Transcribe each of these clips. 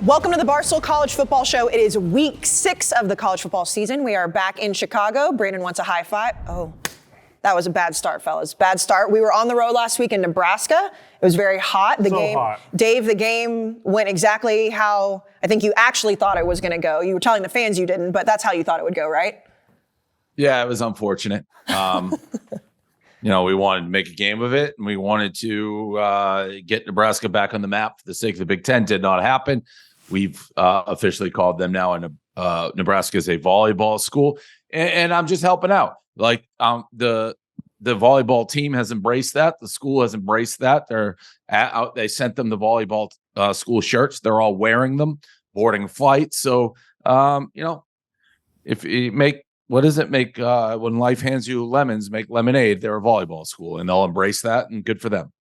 Welcome to the Barstool College Football Show. It is week 6 of the college football season. We are back in Chicago. Brandon wants a high five. Oh, that was a bad start, fellas. Bad start. We were on the road last week in Nebraska. It was very hot. Hot. Dave, the game went exactly how I think you actually thought it was going to go. You were telling the fans you didn't, but that's how you thought it would go, right? Yeah, it was unfortunate. We wanted to make a game of it, and we wanted to get Nebraska back on the map for the sake of the Big Ten. Did not happen. We've officially called them now, and Nebraska is a volleyball school, and I'm just helping out. Like the volleyball team has embraced that. The school has embraced that. They sent them the volleyball school shirts. They're all wearing them, boarding flights. So if you make. What does it make when life hands you lemons, make lemonade? They're a volleyball school, and they'll embrace that, and good for them.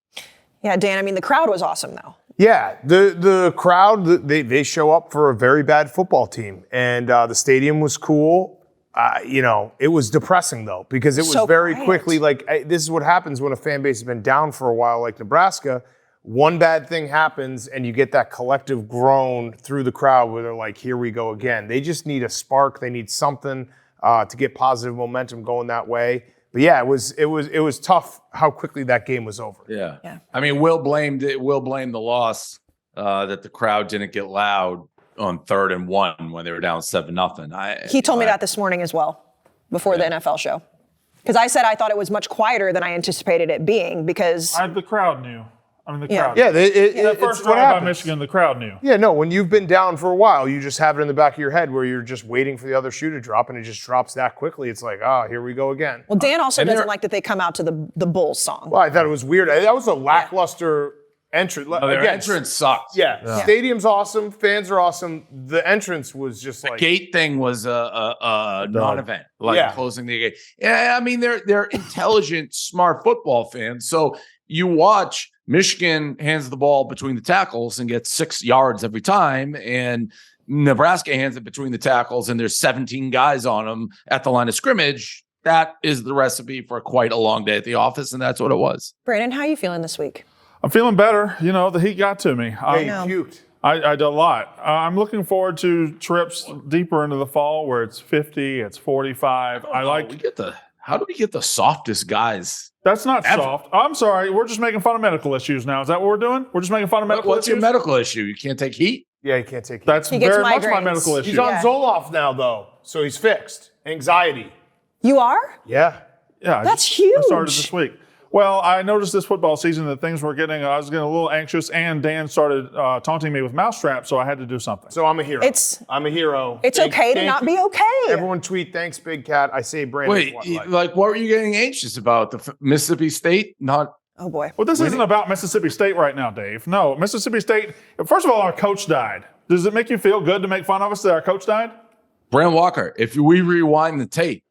Yeah, Dan, I mean, the crowd was awesome, though. Yeah, the crowd, they show up for a very bad football team, and the stadium was cool. It was depressing, though, because it was so very quiet. quickly, this is what happens when a fan base has been down for a while, like Nebraska. One bad thing happens, and you get that collective groan through the crowd where they're like, here we go again. They just need a spark. They need something to get positive momentum going that way. But yeah, it was tough how quickly that game was over. Yeah. I mean, Will blamed the loss that the crowd didn't get loud on 3rd and 1 when they were down 7-0. He told me that this morning as well, before the NFL show. Because I said I thought it was much quieter than I anticipated it being because the crowd knew. The crowd. Yeah, that first drive by Michigan, the crowd knew. Yeah, no, when you've been down for a while, you just have it in the back of your head where you're just waiting for the other shoe to drop, and it just drops that quickly. It's like, here we go again. Well, Dan also doesn't like that they come out to the Bulls song. Well, I thought it was weird. That was a lackluster entrance. Their entrance sucked. Yeah, stadium's awesome, fans are awesome. The entrance was just the gate thing was a non-event, closing the gate. Yeah, I mean, they're intelligent, smart football fans. So you watch Michigan hands the ball between the tackles and gets 6 yards every time, and Nebraska hands it between the tackles and there's 17 guys on them at the line of scrimmage. That is the recipe for quite a long day at the office, and that's what it was. Brandon, how are you feeling this week? I'm feeling better. The heat got to me. You puked. I did a lot. I'm looking forward to trips deeper into the fall where it's 50, it's 45. How do we get the softest guys? That's not soft. I'm sorry. We're just making fun of medical issues now. Is that what we're doing? We're just making fun of medical issues? What's your medical issue? You can't take heat? Yeah, you can't take heat. That's very much my medical issue. He's on Zoloft now, though, so he's fixed. Anxiety. You are? Yeah. Yeah. That's huge. I started this week. Well, I noticed this football season that I was getting a little anxious, and Dan started taunting me with mousetrap, so I had to do something. So I'm a hero. I'm a hero. It's okay to not be okay. Everyone tweet, thanks, Big Cat. I say Brandon. Wait, what were you getting anxious about? The Mississippi State? Not. Oh, boy. Well, this isn't about Mississippi State right now, Dave. No, Mississippi State, first of all, our coach died. Does it make you feel good to make fun of us that our coach died? Brand Walker, if we rewind the tape,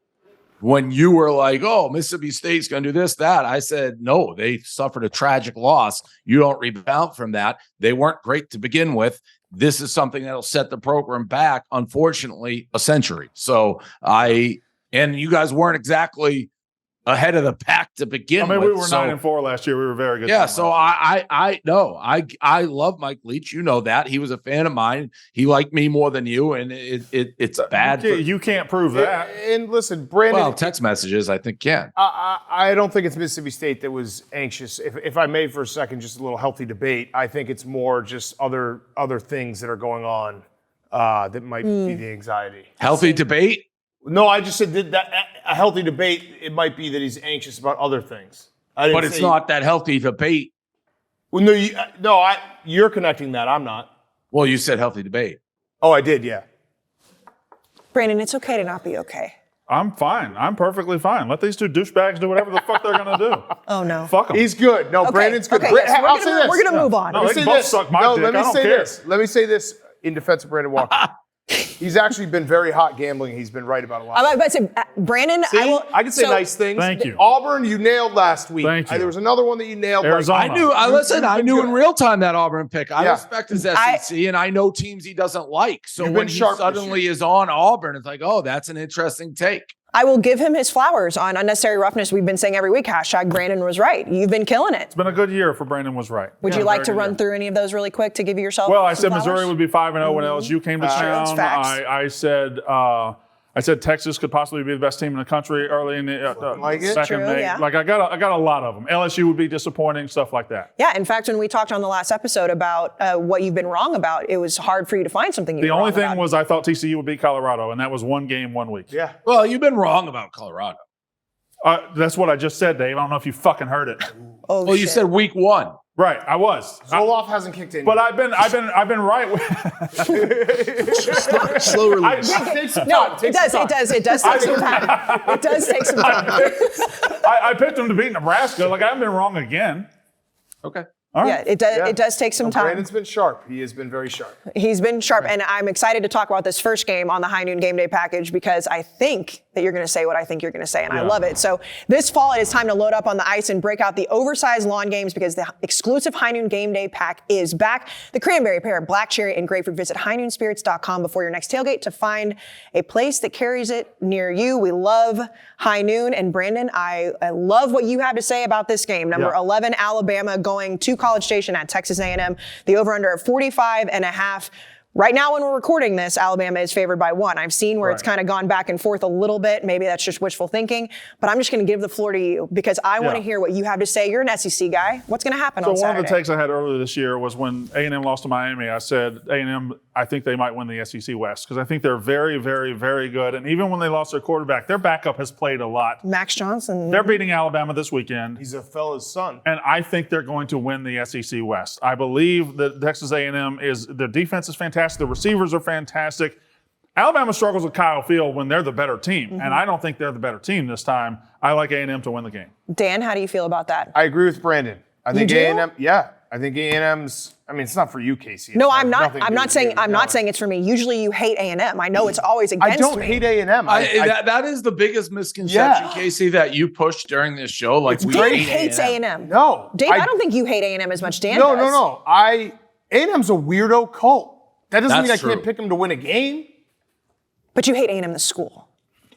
when you were like, oh, Mississippi State's going to do this, that, I said, no, they suffered a tragic loss. You don't rebound from that. They weren't great to begin with. This is something that'll set the program back, unfortunately, a century. So and you guys weren't exactly ahead of the pack to begin with. We were 9-4 last year. We were very good. Yeah, so I love Mike Leach. You know that. He was a fan of mine. He liked me more than you, and it's bad. You can't prove that. And listen, Brandon. Well, text messages, I think, can. I don't think it's Mississippi State that was anxious. If I may for a second, just a little healthy debate, I think it's more just other things that are going on that might be the anxiety. Healthy debate? No, I just said that a healthy debate, it might be that he's anxious about other things. But it's not that healthy debate. Well, you're connecting that. I'm not. Well, you said healthy debate. Oh, I did, yeah. Brandon, it's okay to not be okay. I'm fine. I'm perfectly fine. Let these two douchebags do whatever the fuck they're going to do. Oh, no. Fuck them. He's good. No, okay. Brandon's good. Okay, yes, we're going to move on. No, they can both suck my dick. I don't care. Let me say this in defense of Brandon Walker. He's actually been very hot gambling. He's been right about a lot. I'm about to say, Brandon, I can say nice things. Thank you. Auburn, you nailed last week. Thank you. There was another one that you nailed. Arizona. I knew in real time that Auburn pick. I respect his SEC, and I know teams he doesn't like. So when he suddenly is on Auburn, it's like, oh, that's an interesting take. I will give him his flowers on unnecessary roughness. We've been saying every week, #Brandon was right. You've been killing it. It's been a good year for Brandon was right. Would you like to run through any of those really quick to give yourself Well, I some said flowers? Missouri would be 5-0 when LSU came to That's town. facts. I said Texas could possibly be the best team in the country early in the Like it? second True, May. yeah. Like I got a lot of them. LSU would be disappointing, stuff like that. Yeah, in fact, when we talked on the last episode about what you've been wrong about, it was hard for you to find something you The were only wrong thing about. was I thought TCU would beat Colorado, and that was one game, 1 week. Yeah. Well, you've been wrong about Colorado. That's what I just said, Dave. I don't know if you fucking heard it. Oh, Well, you shit. said week 1. Right, I was. Zoloff hasn't kicked in. But yet. I've been right. Slow release. Take some No, time. Take it does. some It time. does. It does take some time. It does take some time. I picked them to beat Nebraska. Like I haven't been wrong again. Okay. All right. Yeah, it does. Yeah. It does take some time. Brandon's been sharp. He has been very sharp. He's been sharp, and I'm excited to talk about this first game on the High Noon Game Day package because I think that you're going to say what I think you're going to say, and I love it. So this fall, it is time to load up on the ice and break out the oversized lawn games because the exclusive High Noon Game Day pack is back. The cranberry, pear, black cherry, and grapefruit. Visit highnoonspirits.com before your next tailgate to find a place that carries it near you. We love High Noon, and Brandon, I love what you have to say about this game. Number 11, Alabama going to College Station at Texas A&M. The over-under at 45.5. Right now, when we're recording this, Alabama is favored by 1. I've seen where it's kind of gone back and forth a little bit. Maybe that's just wishful thinking, but I'm just going to give the floor to you because I want to hear what you have to say. You're an SEC guy. What's going to happen on So Saturday? one of the takes I had earlier this year was when A&M lost to Miami, I said A&M, I think they might win the SEC West because I think they're very, very, very good. And even when they lost their quarterback, their backup has played a lot. Max Johnson. They're beating Alabama this weekend. He's a fella's son. And I think they're going to win the SEC West. I believe that Texas A&M the defense is fantastic. The receivers are fantastic. Alabama struggles with Kyle Field when they're the better team, and I don't think they're the better team this time. I like A&M to win the game. Dan, how do you feel about that? I agree with Brandon. I think do? A&M. Yeah, I think A&M's. I mean, it's not for you, Casey. No, It's I'm not. nothing to I'm do not with saying. you. I'm No. not saying it's for me. Usually, you hate A&M. I know it's always against I don't me. hate A&M. That is the biggest misconception, Yeah. Casey, that you pushed during this show. Like we Dave hate hates A&M. No, Dave, I don't think you hate A&M as much. Dan No, does. no. A&M's a weirdo cult. That doesn't mean I That's can't true. pick them to win a game. But you hate A&M the school.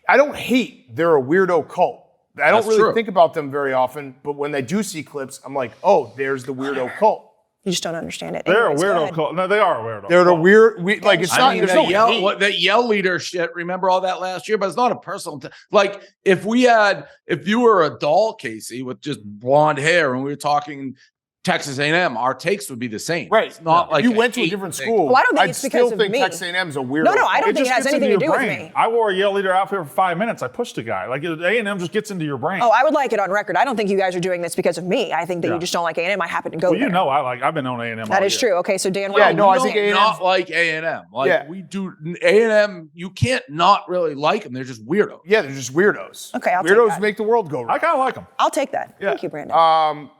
I don't hate they're a weirdo cult. I don't That's really true. think about them very often, but when I do see clips, I'm like, oh, there's the weirdo cult. You just don't understand it. They're Anyways, a go weirdo ahead. cult. No, they are a weirdo They're the cult. weird, like it's not, I mean, there's no hate. that yell leader shit. Remember all that last year, but it's not a personal. Like if you were a doll, Casey, with just blonde hair, and we were talking Texas A&M, our takes would be the same. Right. It's not like you went to a hate different thing. school. Well, I don't think I'd it's because still of think me. Texas A&M's a weirdo. No, I don't It think it just has gets anything into to your do with brain. me. I wore a yell leader outfit for 5 minutes. I pushed a guy. Like A&M just gets into your brain. Oh, I would like it on record. I don't think you guys are doing this because of me. I think that you just don't like A&M. I happen to go well, there. you know, I've been on A&M. That all is year. true. Okay, so Dan, Yeah, what no, I do you think think? A&M Not like A&M. Like Yeah. we do A&M. You can't not really like them. They're just weirdos. Yeah, they're just weirdos. Okay, I'll take Weirdos that. make the world go round. I kind of like them. I'll take that. Yeah. Thank you, Brandon.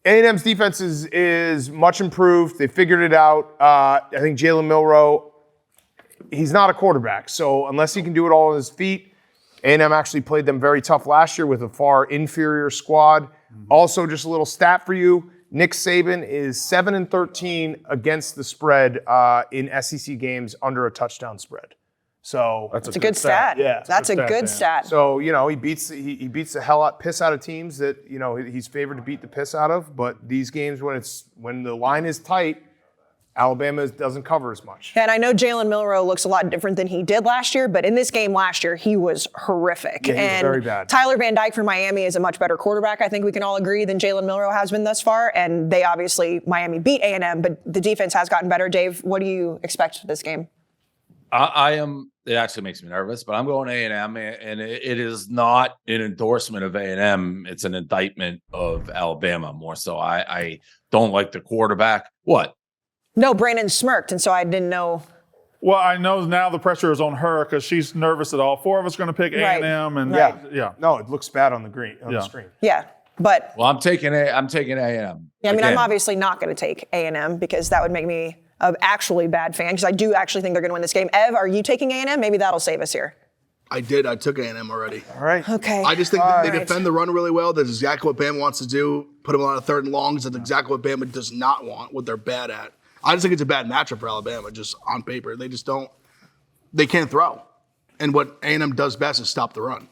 A&M's defense is much improved. They figured it out. I think Jalen Milroe, he's not a quarterback, so unless he can do it all on his feet, A&M actually played them very tough last year with a far inferior squad. Also, just a little stat for you, Nick Saban is 7-13 against the spread in SEC games under a touchdown spread. So It's a good stat. Yeah. That's a Good stat, good Dan. stat. So, he beats the piss out of teams that, he's favored to beat the piss out of. But these games, when the line is tight, Alabama doesn't cover as much. And I know Jalen Milroe looks a lot different than he did last year, but in this game last year, he was horrific. Yeah, he was and very bad. Tyler Van Dyke for Miami is a much better quarterback. I think we can all agree than Jalen Milroe has been thus far. And Miami beat A&M, but the defense has gotten better. Dave, what do you expect for this game? I am. It actually makes me nervous, but I'm going A&M, and it is not an endorsement of A&M. It's an indictment of Alabama more so. I don't like the quarterback. What? No, Brandon smirked, and so I didn't know. Well, I know now the pressure is on her because she's nervous that all four of us are going to pick Right. A&M. And Yeah. No, it looks bad on the screen. Yeah, but Well, I'm taking A&M. yeah, I mean, Again. I'm obviously not going to take A&M because that would make me an actually bad fan because I do actually think they're going to win this game. Ev, are you taking A&M? Maybe that'll save us here. I did. I took A&M already. All right. Okay. I just think All they right. defend the run really well. That's exactly what Bama wants to do. Put them on a 3rd and longs. That's exactly what Bama does not want, what they're bad at. I just think it's a bad matchup for Alabama, just on paper. They just don't – they can't throw. And what A&M does best is stop the run.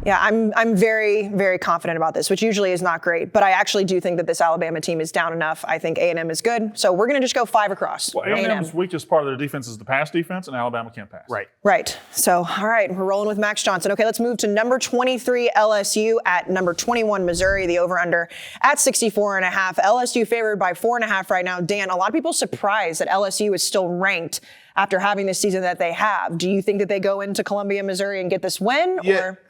Yeah, I'm very, very confident about this, which usually is not great. But I actually do think that this Alabama team is down enough. I think A&M is good. So we're going to just go 5 across. Well, A&M's weakest part of their defense is the pass defense, and Alabama can't pass. Right. So, all right, we're rolling with Max Johnson. Okay, let's move to number 23 LSU at number 21 Missouri, the over-under at 64.5. LSU favored by 4.5 right now. Dan, a lot of people surprised that LSU is still ranked after having the season that they have. Do you think that they go into Columbia, Missouri and get this win?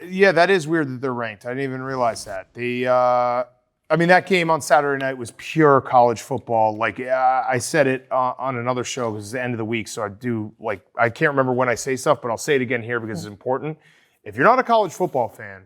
Yeah, that is weird that they're ranked. I didn't even realize that. That game on Saturday night was pure college football. Like I said it on another show because it's the end of the week, so I can't remember when I say stuff, but I'll say it again here because it's important. If you're not a college football fan,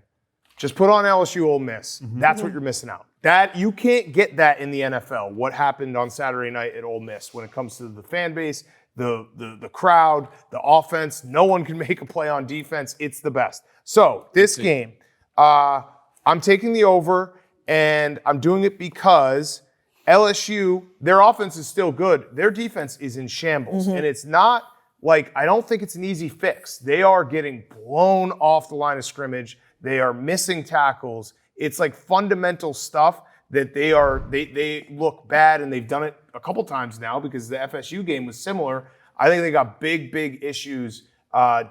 just put on LSU Ole Miss. That's what you're missing out. That you can't get that in the NFL. What happened on Saturday night at Ole Miss when it comes to the fan base, the crowd, the offense, no one can make a play on defense. It's the best. So this game, I'm taking the over, and I'm doing it because LSU, their offense is still good. Their defense is in shambles, and it's not like, I don't think it's an easy fix. They are getting blown off the line of scrimmage. They are missing tackles. It's like fundamental stuff that they look bad, and they've done it a couple times now because the FSU game was similar. I think they got big issues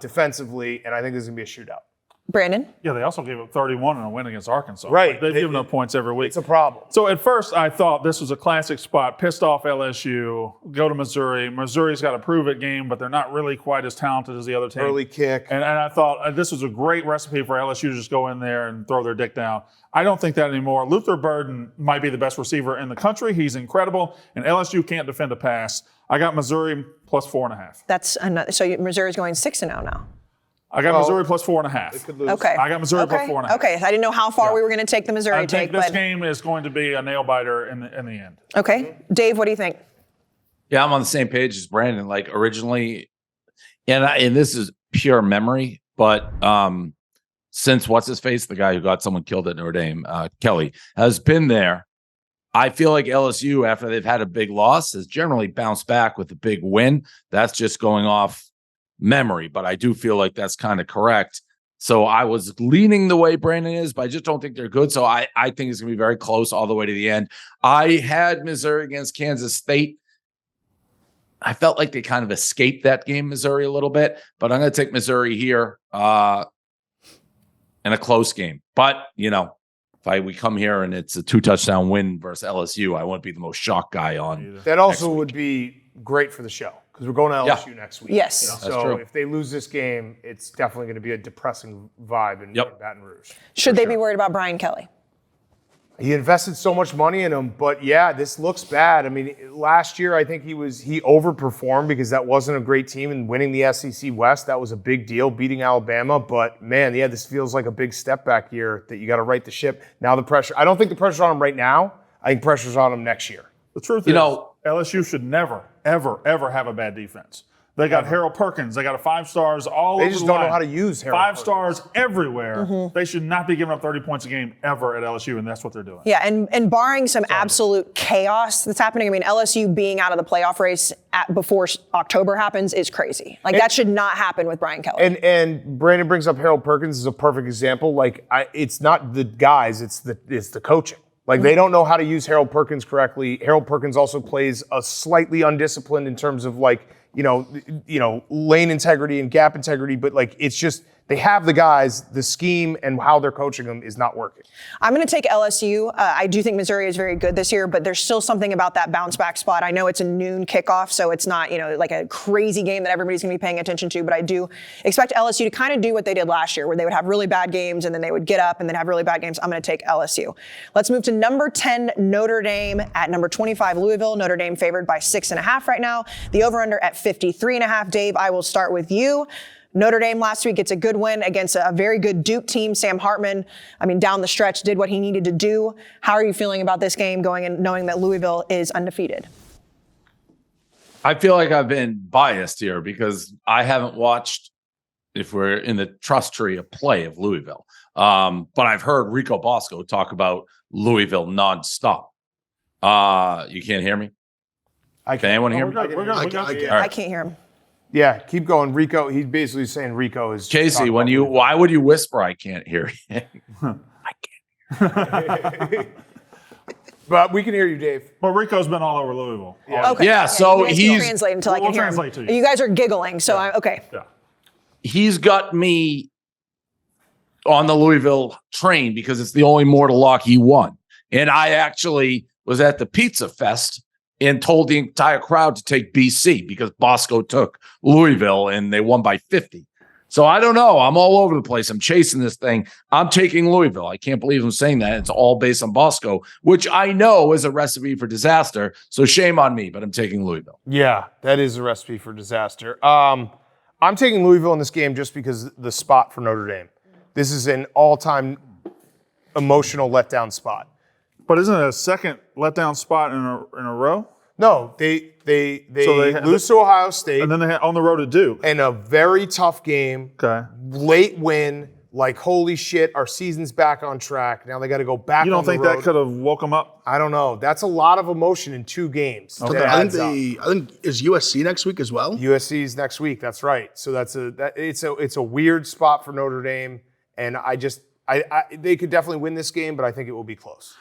defensively, and I think there's going to be a shootout. Brandon? Yeah, they also gave up 31 in a win against Arkansas. Right. They've given up points every week. It's a problem. So at first I thought this was a classic spot. Pissed off LSU, go to Missouri. Missouri's got a prove-it game, but they're not really quite as talented as the other team. Early kick. And I thought this was a great recipe for LSU to just go in there and throw their dick down. I don't think that anymore. Luther Burden might be the best receiver in the country. He's incredible, and LSU can't defend a pass. I got Missouri plus 4.5. That's another. So Missouri's going 6-0 now. I got Missouri plus 4.5. Okay. I got Missouri plus 4.5. Okay. I didn't know how far we were going to take the Missouri take. This game is going to be a nail biter in the end. Okay. Dave, what do you think? Yeah, I'm on the same page as Brandon. Like originally, and this is pure memory, but since what's his face, the guy who got someone killed at Notre Dame, Kelly, has been there. I feel like LSU, after they've had a big loss, has generally bounced back with a big win. That's just going off memory, but I do feel like that's kind of correct. So I was leaning the way Brandon is, but I just don't think they're good. So I think it's going to be very close all the way to the end. I had Missouri against Kansas State. I felt like they kind of escaped that game, Missouri, a little bit, but I'm going to take Missouri here in a close game. But, if we come here and it's a 2-touchdown win versus LSU, I won't be the most shocked guy on. That also would be great for the show because we're going to LSU next week. Yes. That's So true. if they lose this game, it's definitely going to be a depressing vibe in Baton Rouge. Should they be worried about Brian Kelly? He invested so much money in him, but yeah, this looks bad. I mean, last year I think he overperformed because that wasn't a great team, and winning the SEC West, that was a big deal, beating Alabama. But man, yeah, this feels like a big step back year that you got to right the ship. Now the pressure, I don't think the pressure's on him right now. I think pressure's on him next year. The truth is, LSU should never, ever have a bad defense. They got Harold Perkins. They got a 5 stars all over the line. They just don't know how to use Harold 5 Perkins. stars everywhere. They should not be giving up 30 points a game ever at LSU, and that's what they're doing. Yeah, and barring some absolute chaos that's happening, I mean, LSU being out of the playoff race before October happens is crazy. Like, that should not happen with Brian Kelly. And Brandon brings up Harold Perkins as a perfect example. Like, it's not the guys, it's the coaching. Like, they don't know how to use Harold Perkins correctly. Harold Perkins also plays a slightly undisciplined in terms of lane integrity and gap integrity, but like it's just they have the guys, the scheme and how they're coaching them is not working. I'm going to take LSU. I do think Missouri is very good this year, but there's still something about that bounce back spot. I know it's a noon kickoff, so it's not, like a crazy game that everybody's going to be paying attention to, but I do expect LSU to kind of do what they did last year, where they would have really bad games and then they would get up and then have really bad games. I'm going to take LSU. Let's move to number 10, Notre Dame at number 25, Louisville. Notre Dame favored by 6.5 right now. The over-under at 53.5. Dave, I will start with you. Notre Dame last week gets a good win against a very good Duke team. Sam Hartman, down the stretch, did what he needed to do. How are you feeling about this game going and knowing that Louisville is undefeated? I feel like I've been biased here because I haven't watched, if we're in the trust tree, a play of Louisville. But I've heard Rico Bosco talk about Louisville nonstop. You can't hear me? Can anyone hear me? I I can't hear him. Yeah, keep going. Rico, he's basically saying Rico is. Casey, why would you whisper? I can't hear you. But we can hear you, Dave. But Rico's been all over Louisville. Okay. Yeah, so you guys can he's- translate until I can We'll hear translate him. to you. You guys are giggling, so okay. Yeah. He's got me on the Louisville train because it's the only mortal lock he won. And I actually was at the Pizza Fest and told the entire crowd to take BC because Bosco took Louisville and they won by 50. So I don't know. I'm all over the place. I'm chasing this thing. I'm taking Louisville. I can't believe I'm saying that. It's all based on Bosco, which I know is a recipe for disaster. So shame on me, but I'm taking Louisville. Yeah, that is a recipe for disaster. I'm taking Louisville in this game just because the spot for Notre Dame. This is an all-time emotional letdown spot. But isn't it a second letdown spot in a row? No, they lose to Ohio State And then they had on the road to Duke. in a very tough game. Okay. Late win. Like, holy shit, our season's back on track. Now they got to go back You on don't the think road. that could have woke them up? I don't know. That's a lot of emotion in 2 games. Okay. That I adds up. think is USC next week as well. USC's next week. That's right. So it's a weird spot for Notre Dame, and they could definitely win this game, but I think it will be close.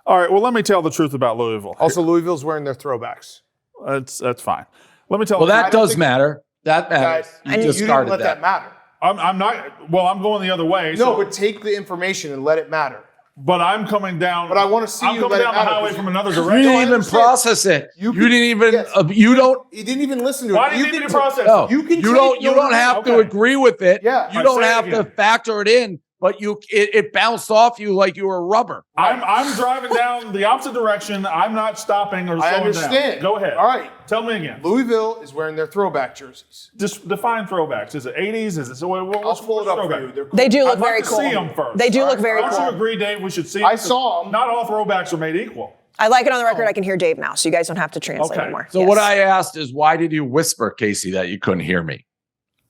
All right. Well, let me tell the truth about Louisville. Also, Louisville's wearing their throwbacks. That's fine. Let me tell. Well, that don't does think- matter. That matters. Guys, You you didn't discarded let that matter. I'm not. Well, I'm going the other way. No, so- but take the information and let it matter. but I'm coming down. But I wanna see I'm you coming let it down the matter, highway because from another You direction. didn't I even understand. process it. You can- didn't even. yes. You don't. You didn't even listen to it. Why do you need me to process No, it? You can You take don't. You Notre don't Dame. have to Okay. agree with it. Yeah. You I don't say it have to again. factor it in. But it bounced off you like you were rubber. I'm driving down the opposite direction. I'm not stopping or slowing I understand. down. Go ahead. All right. Tell me again. Louisville is wearing their throwback jerseys. Just define throwbacks. Is it 80s? Is it so? I'll What's pull it up for throwback? you. They're cool. They do look I'd like very to cool. see them first. They do look very Don't cool. you agree, Dave? We should see. I them? saw 'em. Not all throwbacks are made equal. I like it on the record. I can hear Dave now, so you guys don't have to translate Okay. anymore. So Yes. what I asked is, why did you whisper, Casey, that you couldn't hear me?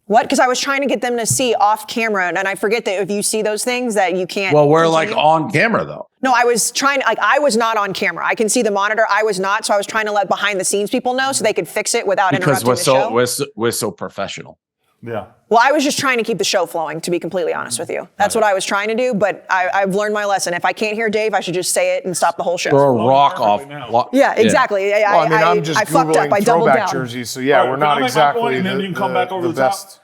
What? Because I was trying to get them to see off camera, and I forget that if you see those things that you can't. Well, we're continue. like on camera though. No, I was trying. Like I was not on camera. I can see the monitor. I was not, so I was trying to let behind the scenes people know so they could fix it without Because interrupting the show. we're so professional. Yeah. Well, I was just trying to keep the show flowing, to be completely honest with you. That's what I was trying to do, but I've learned my lesson. If I can't hear Dave, I should just say it and stop the whole show. Throw a rock off. perfectly now. Yeah, exactly. Well, I mean, I'm just I fucked Googling up. I doubled throwback down. jerseys, so yeah, All right, we're can I not make my exactly point and then you can come back over the top? best.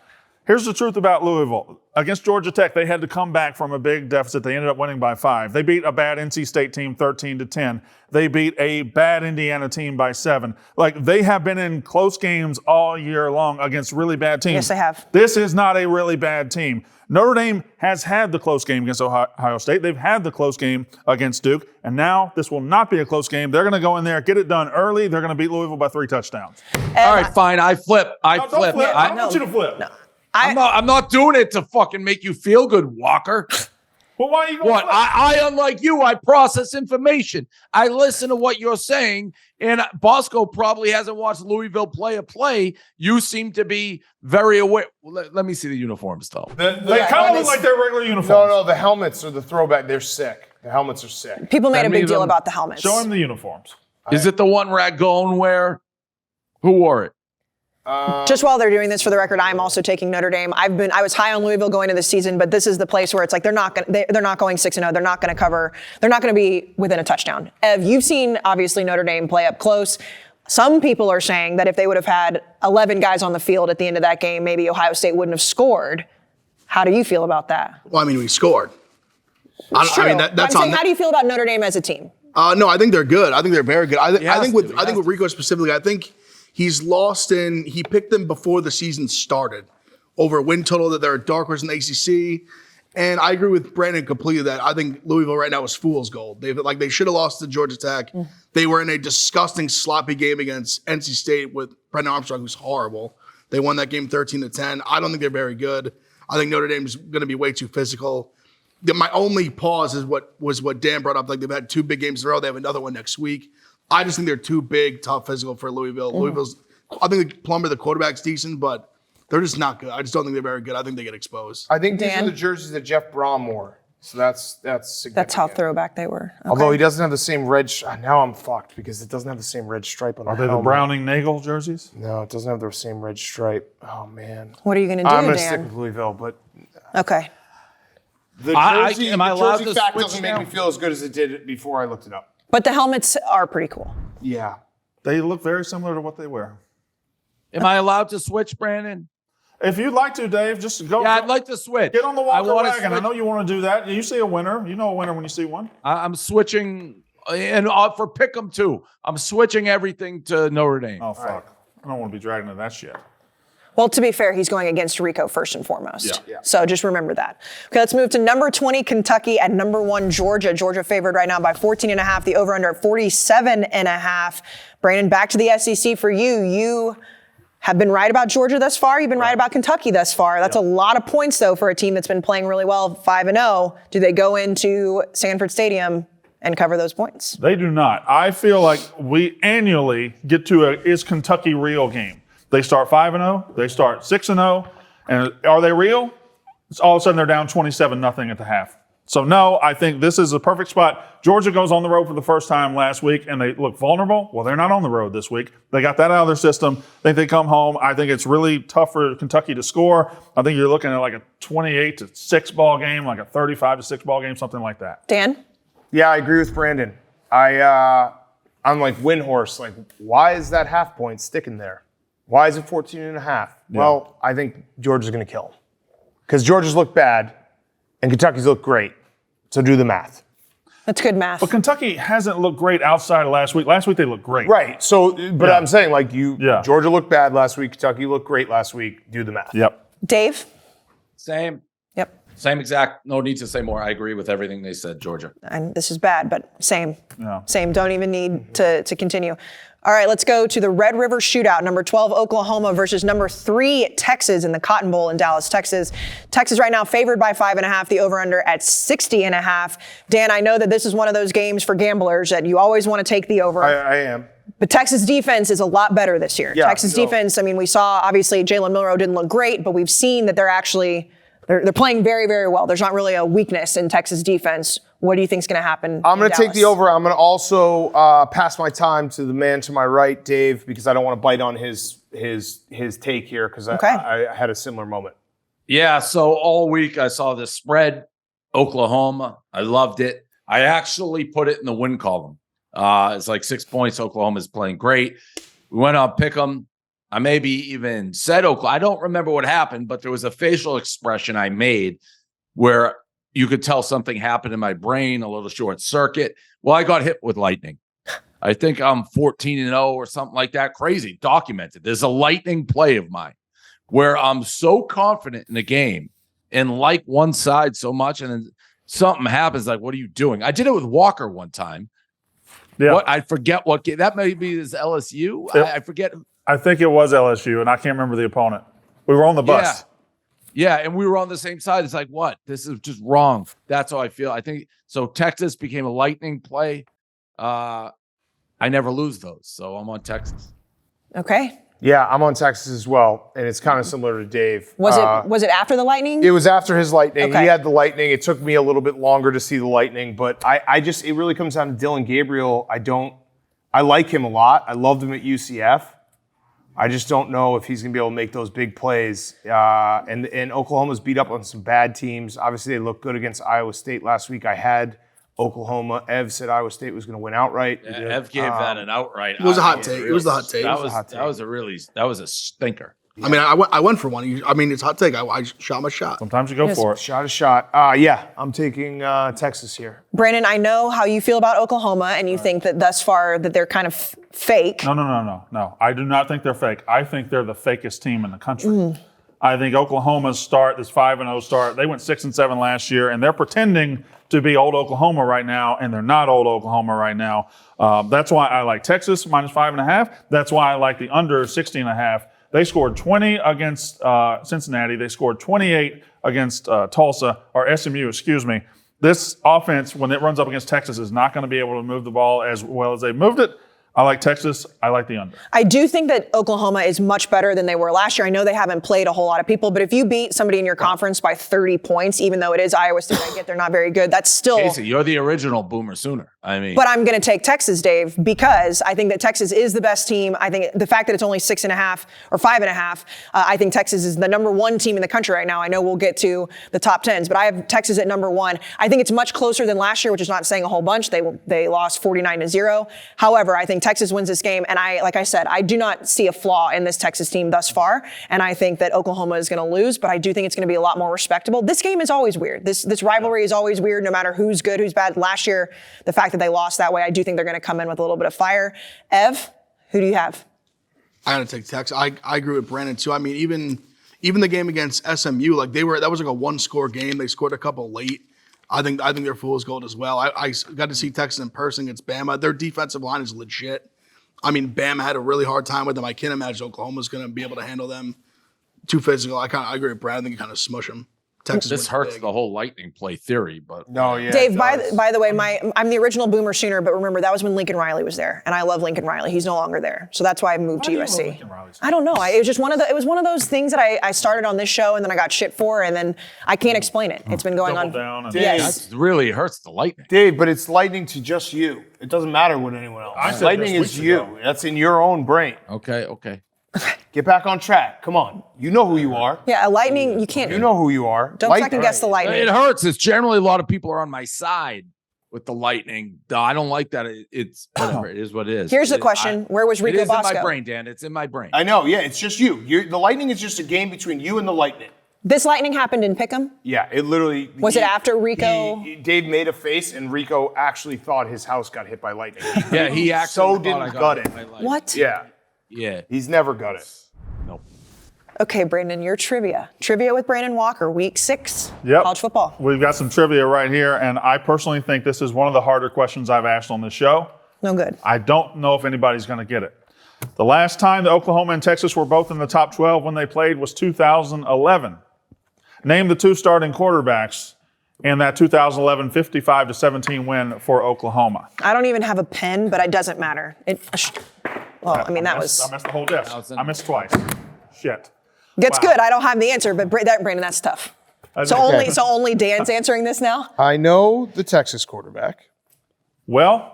Here's the truth about Louisville. Against Georgia Tech, they had to come back from a big deficit. They ended up winning by 5. They beat a bad NC State team 13-10. They beat a bad Indiana team by 7. Like, they have been in close games all year long against really bad teams. Yes, they have. This is not a really bad team. Notre Dame has had the close game against Ohio State. They've had the close game against Duke. And now this will not be a close game. They're going to go in there, get it done early. They're going to beat Louisville by 3 touchdowns. All right, fine. I flip. No, don't flip. I don't want you to flip. I'm not doing it to fucking make you feel good, Walker. Well, why are you going What? I unlike you, I process information. I listen to what you're saying, and Bosco probably hasn't watched Louisville play a play. You seem to be very aware. Let me see the uniforms, though. They kind of look like their regular uniforms. No, the helmets are the throwback. They're sick. The helmets are sick. People made Send a me big deal them. about the helmets. Show him the uniforms. Is it the one Ragone wear? Who wore it? Just while they're doing this, for the record, I'm also taking Notre Dame. I was high on Louisville going into the season, but this is the place where it's like they're not going 6-0. They're not going to cover. They're not going to be within a touchdown. Ev, you've seen obviously Notre Dame play up close. Some people are saying that if they would have had 11 guys on the field at the end of that game, maybe Ohio State wouldn't have scored. How do you feel about that? Well, I mean, we scored. It's true. I mean, that's I'm on saying, how do you feel about Notre Dame as a team? No, I think they're good. I think they're very good. I think with has Rico specifically, I think he's lost in. He picked them before the season started over a win total that they're a dark horse in the ACC. And I agree with Brandon completely that I think Louisville right now is fool's gold. They should have lost to Georgia Tech. They were in a disgusting, sloppy game against NC State with Brendan Armstrong, who's horrible. They won that game 13-10. I don't think they're very good. I think Notre Dame's going to be way too physical. My only pause is what Dan brought up. Like, they've had 2 big games in a row. They have another one next week. I just think they're too big, tough, physical for Louisville. I think Plummer, the quarterback's decent, but they're just not good. I just don't think they're very good. I think they get exposed. I think these Dan? are the jerseys that Jeff Brom wore. So that's significant. That's how throwback they were. Okay. Although he doesn't have the same red. Now I'm fucked because it doesn't have the same red stripe on Are the they the helmet. Browning Nagel jerseys? No, it doesn't have the same red stripe. Oh man. What are you going to do, I'm gonna Dan? stick with Louisville, but Okay. the jersey, am I the allowed jersey to fact switch doesn't now? make me feel as good as it did before I looked it up. But the helmets are pretty cool. Yeah. They look very similar to what they wear. Am I allowed to switch, Brandon? If you'd like to, Dave, just go. Yeah, I'd like to switch. Get on the I Walker wanna wagon. I switch. know you want to do that. You see a winner. You know a winner when you see one. I'm switching, and for Pick'em too. I'm switching everything to Notre Dame. Oh, fuck. I don't want to be dragging into that shit. Well, to be fair, he's going against Rico first and foremost. Yeah. So just remember that. Okay, let's move to number 20, Kentucky, and number 1, Georgia. Georgia favored right now by 14.5. The over-under at 47.5. Brandon, back to the SEC for you. You have been right about Georgia thus far. You've been right about Kentucky thus far. That's a lot of points, though, for a team that's been playing really well, 5-0. Do they go into Sanford Stadium and cover those points? They do not. I feel like we annually get to a is Kentucky real game. They start 5-0, they start 6-0, and are they real? It's all of a sudden they're down 27-0 at the half. So no, I think this is a perfect spot. Georgia goes on the road for the first time last week and they look vulnerable. Well, they're not on the road this week. They got that out of their system. I think they come home. I think it's really tough for Kentucky to score. I think you're looking at like a 28-6 ball game, like a 35-6 ball game, something like that. Dan? Yeah, I agree with Brandon. I'm like Windhorse. Like, why is that half point sticking there? Why is it 14.5? Yeah. Well, I think Georgia's going to kill them. Because Georgia's look bad and Kentucky's look great. So do the math. That's good math. But Kentucky hasn't looked great outside of last week. Last week they looked great. Right. So, but I'm saying, like, Georgia looked bad last week. Kentucky looked great last week. Do the math. Yep. Dave? Same. Yep. Same exact. No need to say more. I agree with everything they said, Georgia. And this is bad, but same. Yeah. Same. Don't even need to continue. All right, let's go to the Red River Shootout. Number 12, Oklahoma versus number 3, Texas in the Cotton Bowl in Dallas, Texas. Texas right now favored by 5.5, the over-under at 60.5. Dan, I know that this is one of those games for gamblers that you always want to take the over. I am. But Texas defense is a lot better this year. Yeah, Texas defense, I mean, we saw, obviously, Jalen Milroe didn't look great, but we've seen that they're playing very, very well. There's not really a weakness in Texas defense. What do you think is going to happen? I'm going to take the over. I'm going to also pass my time to the man to my right, Dave, because I don't want to bite on his take here because I had a similar moment. Yeah, so all week I saw this spread, Oklahoma. I loved it. I actually put it in the win column. It's like 6 points. Oklahoma's playing great. We went on Pick'em. I maybe even said Oklahoma. I don't remember what happened, but there was a facial expression I made where you could tell something happened in my brain, a little short circuit. Well, I got hit with lightning. I think I'm 14-0 or something like that. Crazy, documented. There's a lightning play of mine where I'm so confident in the game and like one side so much, and then something happens. Like, what are you doing? I did it with Walker one time. Yeah. I forget what game. That maybe is LSU. Yep. I forget. I think it was LSU, and I can't remember the opponent. We were on the bus. Yeah, and we were on the same side. It's like, what? This is just wrong. That's how I feel. I think so. Texas became a lightning play. I never lose those, so I'm on Texas. Okay. Yeah, I'm on Texas as well, and it's kind of similar to Dave. Was it after the Lightning? It was after his lightning. Okay. He had the lightning. It took me a little bit longer to see the lightning, but it really comes down to Dylan Gabriel. I like him a lot. I loved him at UCF. I just don't know if he's going to be able to make those big plays. And Oklahoma's beat up on some bad teams. Obviously, they looked good against Iowa State last week. I had Oklahoma. Ev said Iowa State was going to win outright. Yeah, Ev gave that an outright. It was a hot take. It was the hot take. That was a stinker. I mean, I went for one. I mean, it's a hot take. I shot my shot. Sometimes you go for it. Shot a shot. Yeah, I'm taking Texas here. Brandon, I know how you feel about Oklahoma, and you think that thus far that they're kind of fake. No. I do not think they're fake. I think they're the fakest team in the country. I think Oklahoma's start, this 5-0 start, they went 6-7 last year, and they're pretending to be old Oklahoma right now, and they're not old Oklahoma right now. That's why I like Texas minus 5.5. That's why I like the under 60.5. They scored 20 against Cincinnati. They scored 28 against SMU, excuse me. This offense, when it runs up against Texas, is not going to be able to move the ball as well as they moved it. I like Texas. I like the under. I do think that Oklahoma is much better than they were last year. I know they haven't played a whole lot of people, but if you beat somebody in your conference by 30 points, even though it is Iowa State, I get they're not very good. That's still. Casey, you're the original Boomer Sooner. I mean, But I'm going to take Texas, Dave, because I think that Texas is the best team. I think the fact that it's only 6.5 or 5.5, I think Texas is the number one team in the country right now. I know we'll get to the top 10s, but I have Texas at number one. I think it's much closer than last year, which is not saying a whole bunch. They lost 49-0. However, I think Texas wins this game, and like I said, I do not see a flaw in this Texas team thus far, and I think that Oklahoma is going to lose, but I do think it's going to be a lot more respectable. This game is always weird. This rivalry is always weird, no matter who's good, who's bad. Last year, the fact that they lost that way, I do think they're going to come in with a little bit of fire. Ev, who do you have? I gotta take Texas. I agree with Brandon too. I mean, even the game against SMU, like that was like a one-score game. They scored a couple late. I think they're fool's gold as well. I got to see Texas in person against Bama. Their defensive line is legit. I mean, Bama had a really hard time with them. I can't imagine Oklahoma's going to be able to handle them. Too physical. I agree with Brad. I think you kind of smush them. Texas. this hurts big. the whole Lightning play theory, but No, yeah. Dave, it by does. the way, I'm the original Boomer Sooner, but remember, that was when Lincoln Riley was there, and I love Lincoln Riley. He's no longer there, so that's why I moved to do you love USC. Lincoln Riley? I don't know. It was just it was one of those things that I started on this show, and then I got shit for, and then I can't explain it. It's been going Double on. down. And Yes. that really hurts the Lightning. Dave, but it's lightning to just you. It doesn't matter what anyone else. I said Lightning this is weeks you. ago. That's in your own brain. Okay. Get back on track. Come on. You know who you are. Yeah, a Lightning, you can't. You know who you are. Don't second guess the Lightning. It hurts. It's generally a lot of people are on my side with the Lightning. I don't like that. It's whatever. It is what it is. Here's the question: where was Rico It is in Bosco? my brain, Dan. It's in my brain. I know. Yeah, it's just you. The Lightning is just a game between you and the Lightning. This Lightning happened in Pick'em. Yeah, it literally. Was it after Rico? Dave made a face, and Rico actually thought his house got hit by lightning. Yeah, he actually So thought didn't I got gut it. it. I like What? Yeah, Yeah. he's never got it. Nope. Okay, Brandon, your trivia. Trivia with Brandon Walker, week 6, Yep. college football. We've got some trivia right here, and I personally think this is one of the harder questions I've asked on this show. No good. I don't know if anybody's going to get it. The last time that Oklahoma and Texas were both in the top 12 when they played was 2011. Name the two starting quarterbacks in that 2011 55-17 win for Oklahoma. I don't even have a pen, but it doesn't matter. Well, I mean, I missed the whole desk. I missed twice. Shit. Gets Wow. good. I don't have the answer, but Brandon, that's tough. So only Dan's answering this now? I know the Texas quarterback. Well,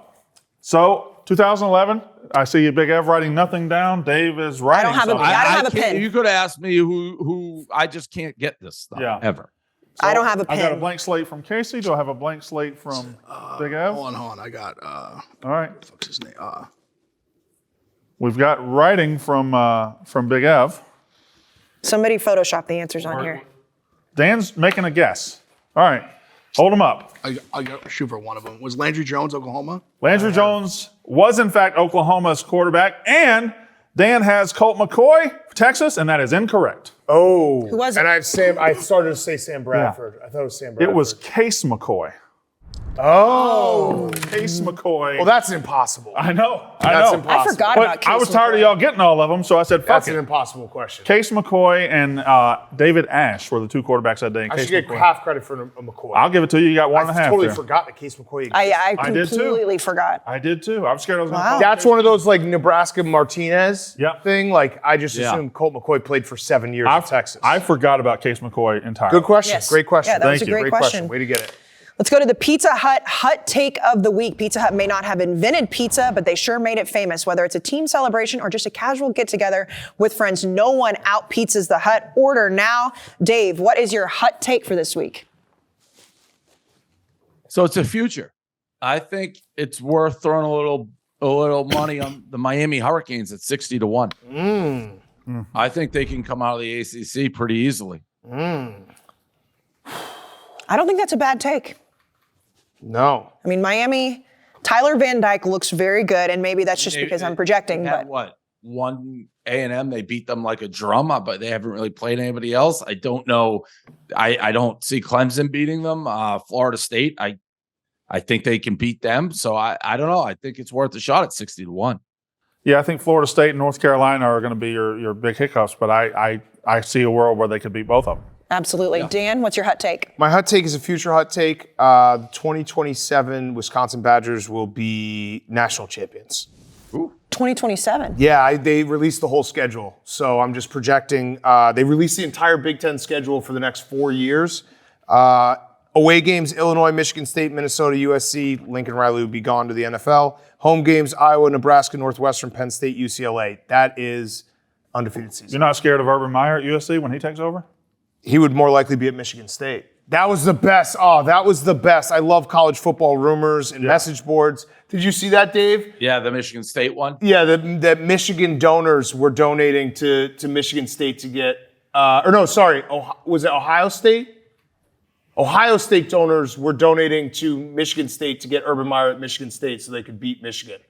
so 2011, I see you, Big Ev, writing nothing down. Dave is writing. don't have a- something. I don't have a can't- pen. You could have asked me who I just can't get this stuff ever. I don't have a I got a pen. blank slate from Casey. Do I have a blank slate from Big Ev? Hold on. I got All right. what's his name? We've got writing from Big Ev. Somebody Photoshop the answers on here. Dan's making a guess. All right. Hold him up. I got shoot for one of them. Was Landry Jones, Oklahoma? Landry Jones was, in fact, Oklahoma's quarterback, and Dan has Colt McCoy, Texas, and that is incorrect. Oh. Who was it? And I started to say Sam Bradford. I thought it was Sam Bradford. It was Case McCoy. Oh. Case McCoy. Well, that's impossible. I know. That's know. impossible. I forgot But about Case I was tired of McCoy. y'all getting all of them, so I said, fuck That's it. an impossible question. Case McCoy and David Ash were the two quarterbacks that day. And I Case should get McCoy. half credit for a McCoy. I'll give it to you. You got one and a I half totally there. forgot that Case McCoy. I I did too. completely forgot. I did too. I was scared I was going to Wow. call. That's one of those like Nebraska Martinez Yep. thing. Like I just Yeah. assumed Colt McCoy played for 7 years in Texas. I forgot about Case McCoy entirely. Good question. Yes. Great question. Yeah, that was Thank a you. great Great question. Way to get it. Let's go to the Pizza Hut take of the week. Pizza Hut may not have invented pizza, but they sure made it famous. Whether it's a team celebration or just a casual get-together with friends, no one out-pizzas the Hut. Order now. Dave, what is your Hut take for this week? So it's a future. I think it's worth throwing a little money on the Miami Hurricanes at 60-1. I think they can come out of the ACC pretty easily. I don't think that's a bad take. No. I mean, Miami, Tyler Van Dyke looks very good, and maybe that's just because I'm projecting. They But had what? One A&M, they beat them like a drum, but they haven't really played anybody else. I don't know. I don't see Clemson beating them. Florida State, I think they can beat them. So I don't know. I think it's worth a shot at 60-1. Yeah, I think Florida State and North Carolina are going to be your big hiccups, but I see a world where they could beat both of them. absolutely. Dan, what's your Hut take? My Hut take is a future Hut take. 2027 Wisconsin Badgers will be national champions. 2027. Yeah, they released the whole schedule. So I'm just projecting. They released the entire Big Ten schedule for the next 4 years. Away games, Illinois, Michigan State, Minnesota, USC, Lincoln Riley will be gone to the NFL. Home games, Iowa, Nebraska, Northwestern, Penn State, UCLA. That is undefeated season. You're not scared of Urban Meyer at USC when he takes over? He would more likely be at Michigan State. That was the best. Oh, that was the best. I love college football rumors and message boards. Did you see that, Dave? Yeah, the Michigan State one. Yeah, that Michigan donors were donating to Michigan State to get, was it Ohio State? Ohio State donors were donating to Michigan State to get Urban Meyer at Michigan State so they could beat Michigan.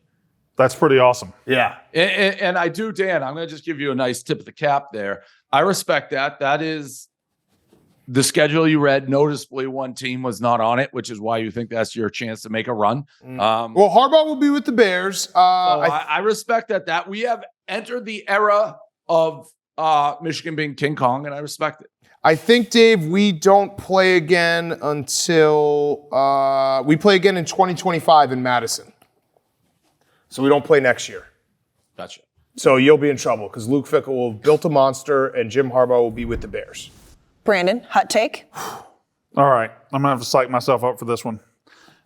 That's pretty awesome. Yeah. And I do, Dan, I'm going to just give you a nice tip of the cap there. I respect that. That is the schedule you read. Noticeably, one team was not on it, which is why you think that's your chance to make a run. Well, Harbaugh will be with the Bears. I respect that we have entered the era of Michigan being King Kong, and I respect it. I think, Dave, we don't play again until we play again in 2025 in Madison. So we don't play next year. Gotcha. So you'll be in trouble because Luke Fickell will have built a monster and Jim Harbaugh will be with the Bears. Brandon, hot take. All right. I'm going to have to psych myself up for this one.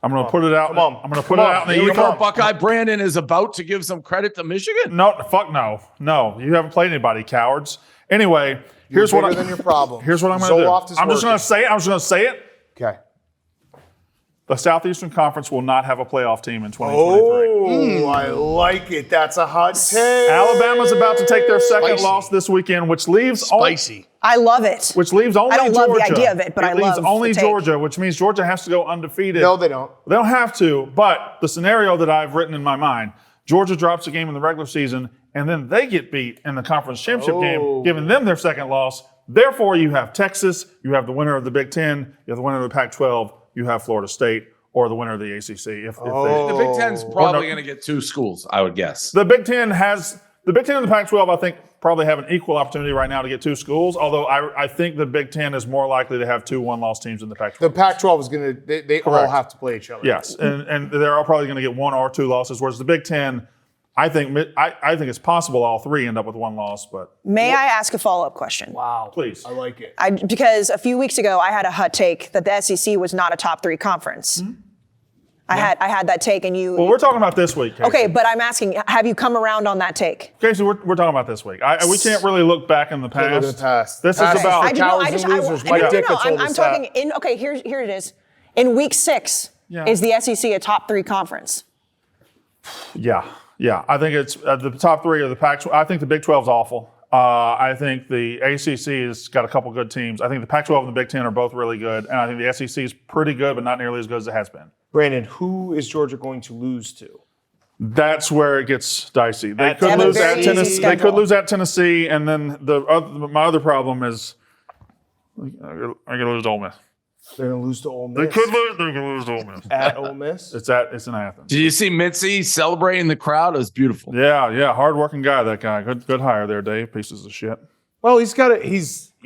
I'm going to put it out. Come on. I'm going to put it out in the Before ether. Buckeye Brandon is about to give some credit to Michigan. No, fuck no. No, you haven't played anybody, cowards. Anyway, here's what than your problem. Here's what I'm going to do. Zoloft is I'm just going to working. say it. I'm just going to say it. Okay. The Southeastern Conference will not have a playoff team in 2023. Oh, I like it. That's a hot take. Alabama's about to take their second Spicy. loss this weekend, which leaves Spicy. I love it. Which leaves only I don't Georgia. love the idea of it, but I leaves love only the take. Georgia, which means Georgia has to go undefeated. No, they don't. They don't have to, but the scenario that I've written in my mind, Georgia drops a game in the regular season, and then they get beat in the conference championship game, giving them their second loss. Therefore, you have Texas, you have the winner of the Big Ten, you have the winner of the Pac-12, you have Florida State, or the winner of the ACC. The Big Ten's probably going to get 2 schools, I would guess. The Big Ten and the Pac-12, I think, probably have an equal opportunity right now to get 2 schools, although I think the Big Ten is more likely to have 2 one-loss teams in the Pac-12. The Pac-12 is going to, they all have to play each other. Yes, and they're all probably going to get 1 or 2 losses, whereas the Big Ten, I think it's possible all 3 end up with 1 loss, but May I ask a follow-up question? Wow. please. I like it. Because a few weeks ago, I had a hut take that the SEC was not a top 3 conference. Mm-hmm. I had that take, and you. Well, we're talking about this week, Casey. Okay, but I'm asking, have you come around on that take? Casey, we're talking about this week. We can't really look back in the past. look in the past. This Past is about the cowards and losers. Mike Ditka told I'm us talking that. okay, here it is. In week 6, is the SEC a top 3 conference? Yeah. I think it's the top 3 of the Pac-12. I think the Big 12 is awful. I think the ACC has got a couple good teams. I think the Pac-12 and the Big 10 are both really good, and I think the SEC is pretty good, but not nearly as good as it has been. Brandon, who is Georgia going to lose to? That's where it gets dicey. They could Devin lose at Berry's Tennessee. They could schedule. lose at Tennessee, and then my other problem is I'm gonna lose to Ole Miss. They're going to lose to Ole They Miss. could lose. They're gonna lose to Ole Miss. At Ole Miss? It's in Athens. Did you see Mitzi celebrating the crowd? It was beautiful. Yeah, hardworking guy. That guy. Good hire there, Dave. Pieces of shit. Well, you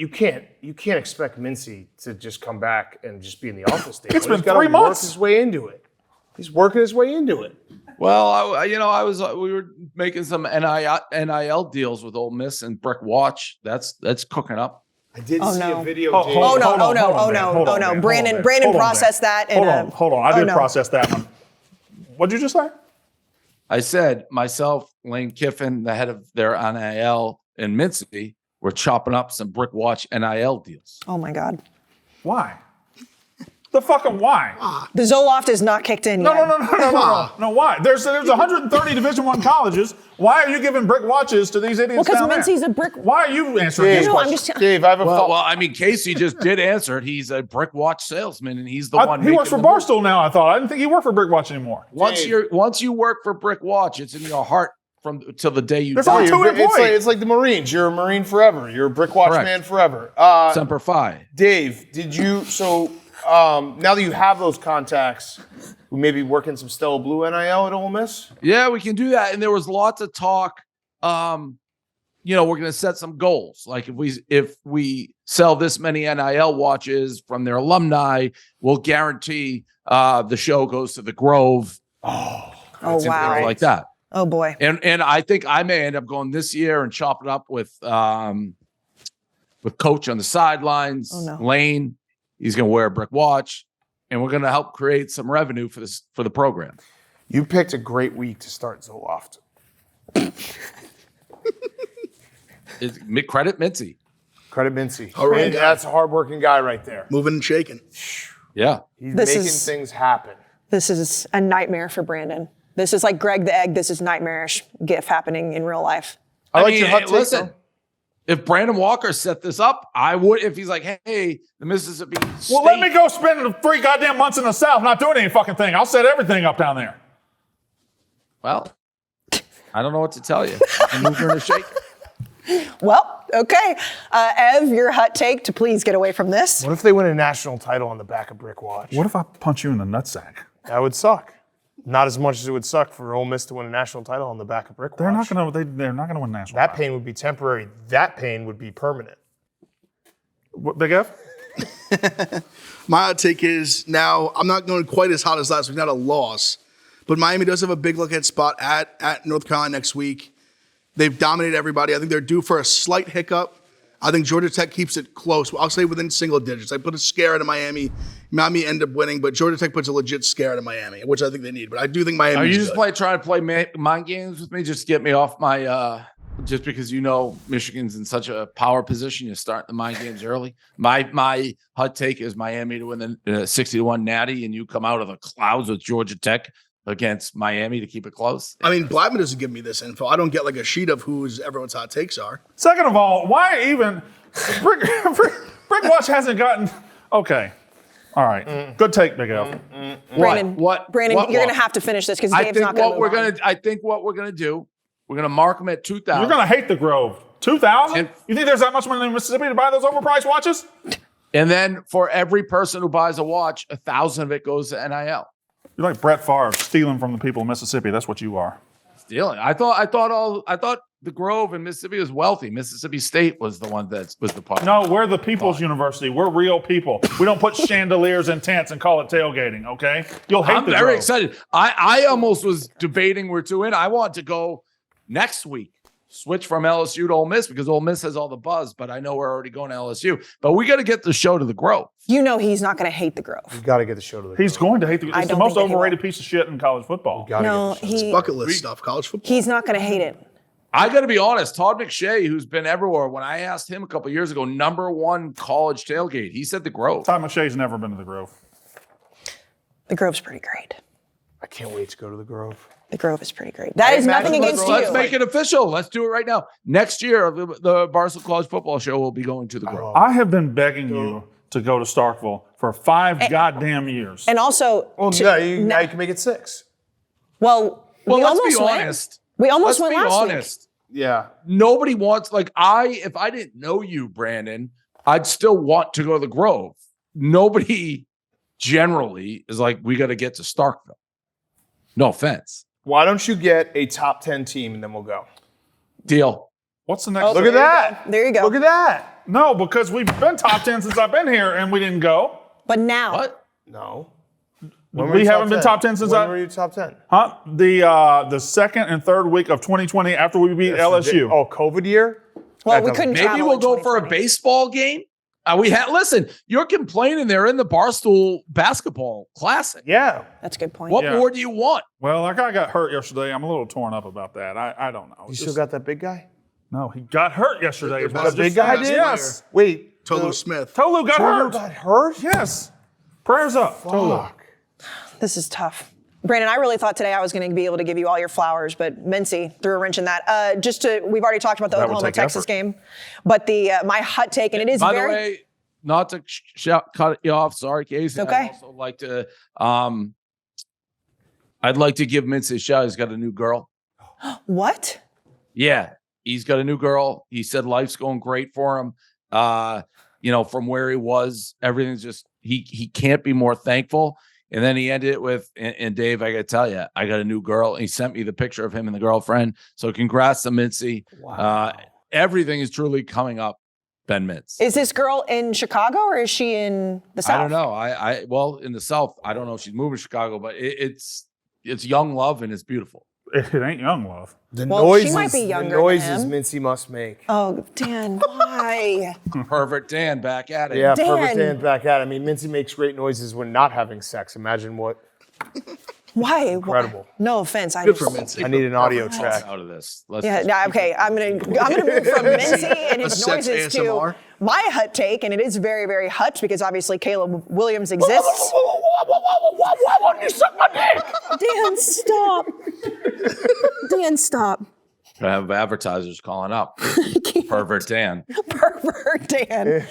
can't expect Mincy to just come back and just be in the office. Dave. It's been He's gotta 3 months. Work his way into it. He's working his way into it. Well, we were making some NIL deals with Ole Miss and Brick Watch. That's cooking up. I did Oh, see no. a video. Oh, Dave. Oh no, Hold on, hold on, man. Brandon Hold on, processed man. that. And, Hold on. I did no. process that one. What'd you just say? I said myself, Lane Kiffin, the head of their NIL in Mincy, we're chopping up some Brick Watch NIL deals. Oh my God. Why? The fucking why? The Zoloft is not kicked in yet. No, why? There's 130 Division I colleges. Why are you giving brick watches to these idiots Well, down there? because Mincy's a brick. Why are you answering Dave, these No, I'm questions? just. Dave, I have a Well, thought. I mean, Casey just did answer it. He's a Brick Watch salesman, and he's the one. He works for making the move. Barstool now, I thought. I didn't think he worked for Brick Watch anymore. Once Dave. you work for Brick Watch, it's in your heart till the day you There's die. only 2 employees. It's like the Marines. You're a Marine forever. You're a brick watch Correct. man forever. Semper Fi. Dave, did you now that you have those contacts, we maybe working some Stella Blue NIL at Ole Miss? Yeah, we can do that. And there was lots of talk. We're going to set some goals. Like if we sell this many NIL watches from their alumni, we'll guarantee the show goes to the Grove. Oh and wow. things like that. Oh boy. And I think I may end up going this year and chop it up with Coach on the sidelines. Oh, no. Lane, he's going to wear a brick watch, and we're going to help create some revenue for the program. You picked a great week to start Zoloft. Credit Mincy. Credit Mincy. All right. And that's a hardworking guy right there. Moving and shaking. Yeah. He's This making is- things happen. This is a nightmare for Brandon. This is like Greg the Egg. This is nightmarish GIF happening in real life. I like mean, your hot take, listen, though. if Brandon Walker set this up, I would. If he's like, hey, the Mississippi State. Well, let me go spend 3 goddamn months in the South not doing any fucking thing. I'll set everything up down there. Well, I don't know what to tell you. I'm moving to shake. Well, okay. Ev, your hot take to please get away from this. What if they win a national title on the back of Brick Watch? What if I punch you in the nutsack? That would suck. Not as much as it would suck for Ole Miss to win a national title on the back of Brick Watch. They're not gonna win national. That title. pain would be temporary. That pain would be permanent. What, Big F? My hot take is now I'm not going quite as hot as last week, not a loss, but Miami does have a big look-ahead spot at North Carolina next week. They've dominated everybody. I think they're due for a slight hiccup. I think Georgia Tech keeps it close. I'll say within single digits. I put a scare out of Miami. Miami end up winning, but Georgia Tech puts a legit scare out of Miami, which I think they need. But I do think Miami. Are you just trying to play mind games with me? Just to get me off my. Just because you know Michigan's in such a power position, you start the mind games early. My hot take is Miami to win the 60-1 Natty, and you come out of the clouds with Georgia Tech against Miami to keep it close. I mean, Blackman doesn't give me this info. I don't get like a sheet of who everyone's hot takes are. Second of all, why even Brick Watch hasn't gotten okay. All right, good take, Big F. Brandon, What? Brandon, What? you're going to have to finish this because I Dave's think not going what to we're gonna. I think what we're gonna do. We're gonna mark them at 2,000. You're gonna hate the Grove. 2,000? And- You think there's that much money in Mississippi to buy those overpriced watches? And then for every person who buys a watch, 1,000 of it goes to NIL. You're like Brett Favre stealing from the people of Mississippi. That's what you are. Stealing. I thought the Grove in Mississippi was wealthy. Mississippi State was the one that was the part. No, we're the people's university. We're real people. We don't put chandeliers in tents and call it tailgating, okay? You'll hate I'm the very Grove. excited. I almost was debating we're 2 in. I want to go next week. Switch from LSU to Ole Miss because Ole Miss has all the buzz, but I know we're already going to LSU. But we got to get the show to the Grove. You know he's not going to hate the Grove. You got to get the show to the. He's going to hate the. I It's the don't most think that he overrated will. piece of shit in college football. Gotta No, get the show. he, Bucket list stuff, college football. he's not going to hate it. I got to be honest. Todd McShay, who's been everywhere, when I asked him a couple years ago, #1 college tailgate, he said the Grove. Todd McShay's never been to the Grove. The Grove's pretty great. I can't wait to go to the Grove. The Grove is pretty great. That is nothing imagine against the you. Let's make it official. Let's do it right now. Next year, the Barstool College Football Show will be going to the Grove. I have been begging you to go to Starkville for 5 goddamn years. And also, Well, now you can make it 6. well, Well, we let's almost be went. honest. We almost Let's went be last honest. Yeah. Nobody wants if I didn't know you, Brandon, I'd still want to go to the Grove. Nobody generally is like, we got to get to Starkville. No offense. Why don't you get a top 10 team and then we'll go? Deal. What's the next? Look at that. There you go. Look at that. No, because we've been top 10 since I've been here and we didn't go. But now, What? No. We haven't been top 10 since When were you top 10? Huh? The second and third week of 2020 after we beat LSU. Oh, COVID year? well, That we doesn't- couldn't Maybe travel we'll in go for a 2020. baseball game. Listen, you're complaining they're in the Barstool Basketball Classic. Yeah. That's a good point. What Yeah. more do you want? Well, that guy got hurt yesterday. I'm a little torn up about that. I don't know. You still got that big guy? No, he got hurt yesterday. is what I The just big guy said. did? Yes. Wait. Tolu Smith. Tolu got Tolu hurt. got hurt? Yes. Prayers up. Tolu. Fuck. This is tough. Brandon, I really thought today I was going to be able to give you all your flowers, but Mincy threw a wrench in that. We've already talked about the That would Oklahoma take Texas effort. game, but my hot take, and it is By very. the way, not to cut you off. Sorry, Casey. Okay. I'd also like to. I'd like to give Mince a shout. He's got a new girl. What? Yeah, he's got a new girl. He said life's going great for him. From where he was, everything's just he can't be more thankful. And then he ended it with, and Dave, I got to tell you, I got a new girl. He sent me the picture of him and the girlfriend. So congrats to Mincy. Wow. Everything is truly coming up, Ben Mintz. Is this girl in Chicago or is she in the South? I don't know. Well, in the South, I don't know if she's moving to Chicago, but it's young love and it's beautiful. It ain't young love. The Well, she might be younger the noises than him. Mincy must make. Oh, Dan, why? Pervert Dan back at it. Yeah, Dan. perfect Dan back at it. I mean, Mincy makes great noises when not having sex. Imagine what. Why? Incredible. No offense. Good for Mincy. I need an audio track. Out of this. Let's Yeah, just no, okay. I'm gonna move from Mincy and his A sex noises ASMR? to my hut take, and it is very, very hut because obviously Caleb Williams exists. You suck my dick. Dan, stop. Dan, stop. gonna have advertisers calling up. Pervert Dan. Pervert Dan.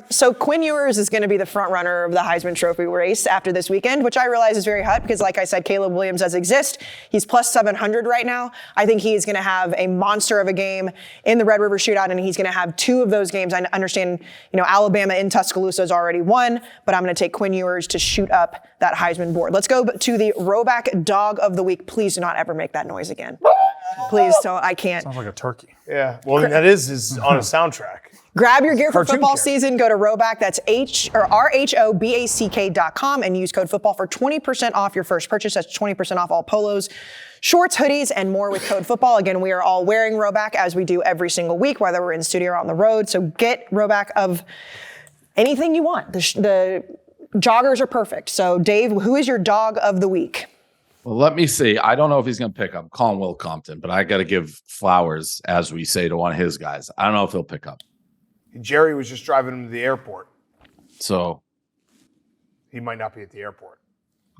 So Quinn Ewers is going to be the front runner of the Heisman Trophy race after this weekend, which I realize is very hot because, like I said, Caleb Williams does exist. He's plus 700 right now. I think he is going to have a monster of a game in the Red River Shootout, and he's going to have two of those games. I understand, Alabama in Tuscaloosa has already won, but I'm going to take Quinn Ewers to shoot up that Heisman board. Let's go to the Rhoback Dog of the Week. Please do not ever make that noise again. Please don't. I can't. Sounds like a turkey. Yeah, well, that is on a soundtrack. Grab your gear for Cartoon football character. season. Go to Rhoback. That's RHOBACK.com and use code football for 20% off your first purchase. That's 20% off all polos, shorts, hoodies, and more with code football. Again, we are all wearing Rhoback as we do every single week, whether we're in studio or on the road. So get Rhoback of anything you want. The joggers are perfect. So Dave, who is your dog of the week? Well, let me see. I don't know if he's going to pick up. Calling Will Compton, but I got to give flowers, as we say, to one of his guys. I don't know if he'll pick up. Jerry was just driving him to the airport. So, He might not be at the airport.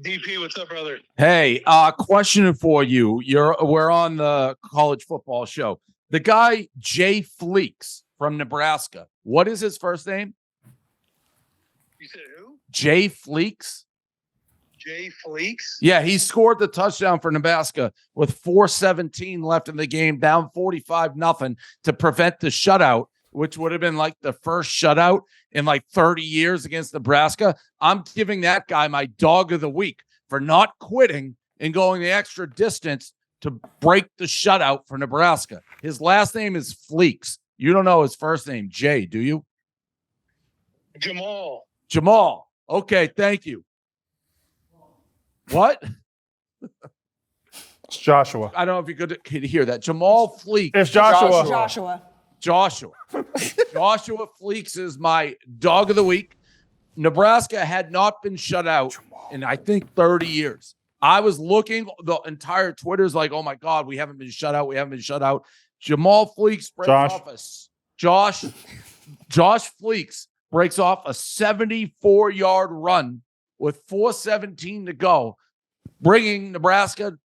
DP, what's up, brother? hey, question for you. We're on the college football show. The guy Jay Fleeks from Nebraska. What is his first name? You said who? Jay Fleeks. Jay Fleeks? Yeah, he scored the touchdown for Nebraska with 4:17 left in the game, down 45-0 to prevent the shutout, which would have been like the first shutout in like 30 years against Nebraska. I'm giving that guy my dog of the week for not quitting and going the extra distance to break the shutout for Nebraska. His last name is Fleeks. You don't know his first name, Jay, do you? Jamal. Jamal. Okay, thank you. What? It's Joshua. I don't know if you could hear that. Jamal Fleeks. It's Joshua. Joshua. Joshua Fleeks is my dog of the week. Nebraska had not been shut out in, I think, 30 years. I was looking, the entire Twitter's like, oh my God, we haven't been shut out. We haven't been shut out. Jamal Fleeks breaks off Josh Fleeks breaks off a 74-yard run with 4:17 to go, bringing Nebraska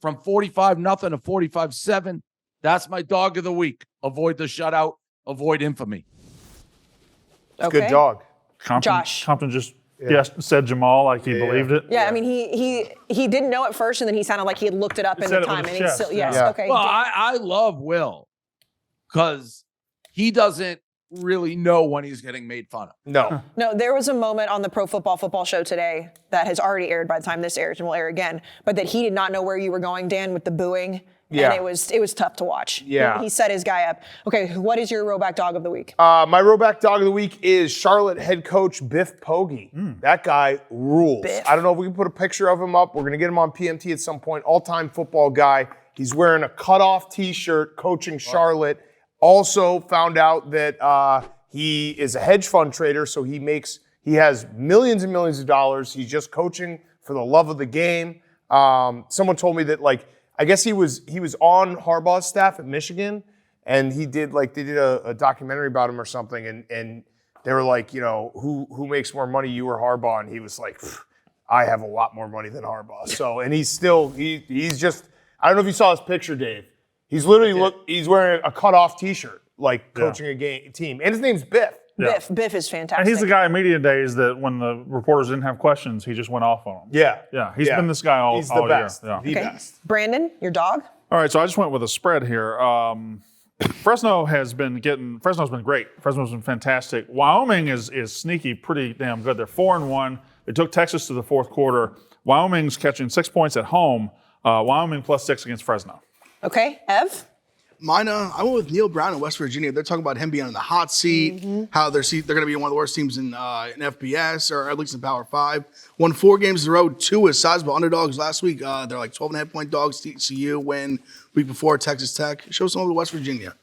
from 45-0 to 45-7. That's my dog of the week. Avoid the shutout. Avoid infamy. Okay. Good dog. Josh. Compton just said Jamal like he believed it. Yeah, I mean, he didn't know at first, and then he sounded like he had looked it up in said the it with time. his And he's chest, still, yes, yeah. okay. Well, I love Will because he doesn't really know when he's getting made fun of. No. No, there was a moment on the Pro Football Show today that has already aired by the time this airs and will air again, but that he did not know where you were going, Dan, with the booing. Yeah. And it was tough to watch. Yeah. He set his guy up. Okay, what is your Rhoback dog of the week? My Rhoback dog of the week is Charlotte head coach Biff Poggi. That guy rules. Biff. I don't know if we can put a picture of him up. We're going to get him on PMT at some point. All-time football guy. He's wearing a cutoff T-shirt coaching Charlotte. Also found out that he is a hedge fund trader, so he has millions and millions of dollars. He's just coaching for the love of the game. Someone told me that, I guess he was on Harbaugh's staff at Michigan, and they did a documentary about him or something, and they were like, who makes more money, you or Harbaugh? And he was like, I have a lot more money than Harbaugh. So, and he's just, I don't know if you saw his picture, Dave. He's literally he's wearing a cutoff T-shirt, coaching a team, and his name's Biff. Yeah. Biff is fantastic. And he's the guy in media days that when the reporters didn't have questions, he just went off on them. Yeah, Yeah, he's been this guy all He's the year. best. Yeah. The Okay. best. Brandon, your dog? All right, so I just went with a spread here. Fresno's been great. Fresno's been fantastic. Wyoming is sneaky, pretty damn good. They're 4-1. They took Texas to the fourth quarter. Wyoming's catching 6 points at home. Wyoming +6 against Fresno. Okay, Ev? Mine, I went with Neil Brown in West Virginia. They're talking about him being on the hot seat, how they're going to be one of the worst teams in FBS, or at least in Power 5. Won 4 games in a row, 2 as sizable underdogs last week. They're like 12.5-point dogs. TCU win week before Texas Tech. Show some of the West Virginia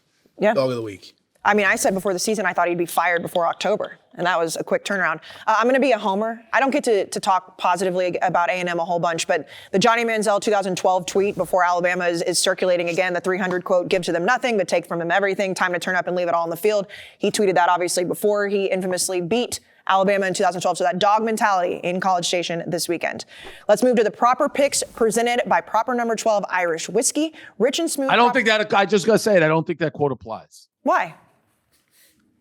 dog of the week. I mean, I said before the season I thought he'd be fired before October, and that was a quick turnaround. I'm going to be a homer. I don't get to talk positively about A&M a whole bunch, but the Johnny Manziel 2012 tweet before Alabama is circulating again, the 300 quote, give to them nothing, but take from them everything, time to turn up and leave it all on the field. He tweeted that obviously before he infamously beat Alabama in 2012. So that dog mentality in College Station this weekend. Let's move to the proper picks presented by Proper Number 12 Irish Whiskey. Rich and smooth. I don't think that, I just got to say it, I don't think that quote applies. Why?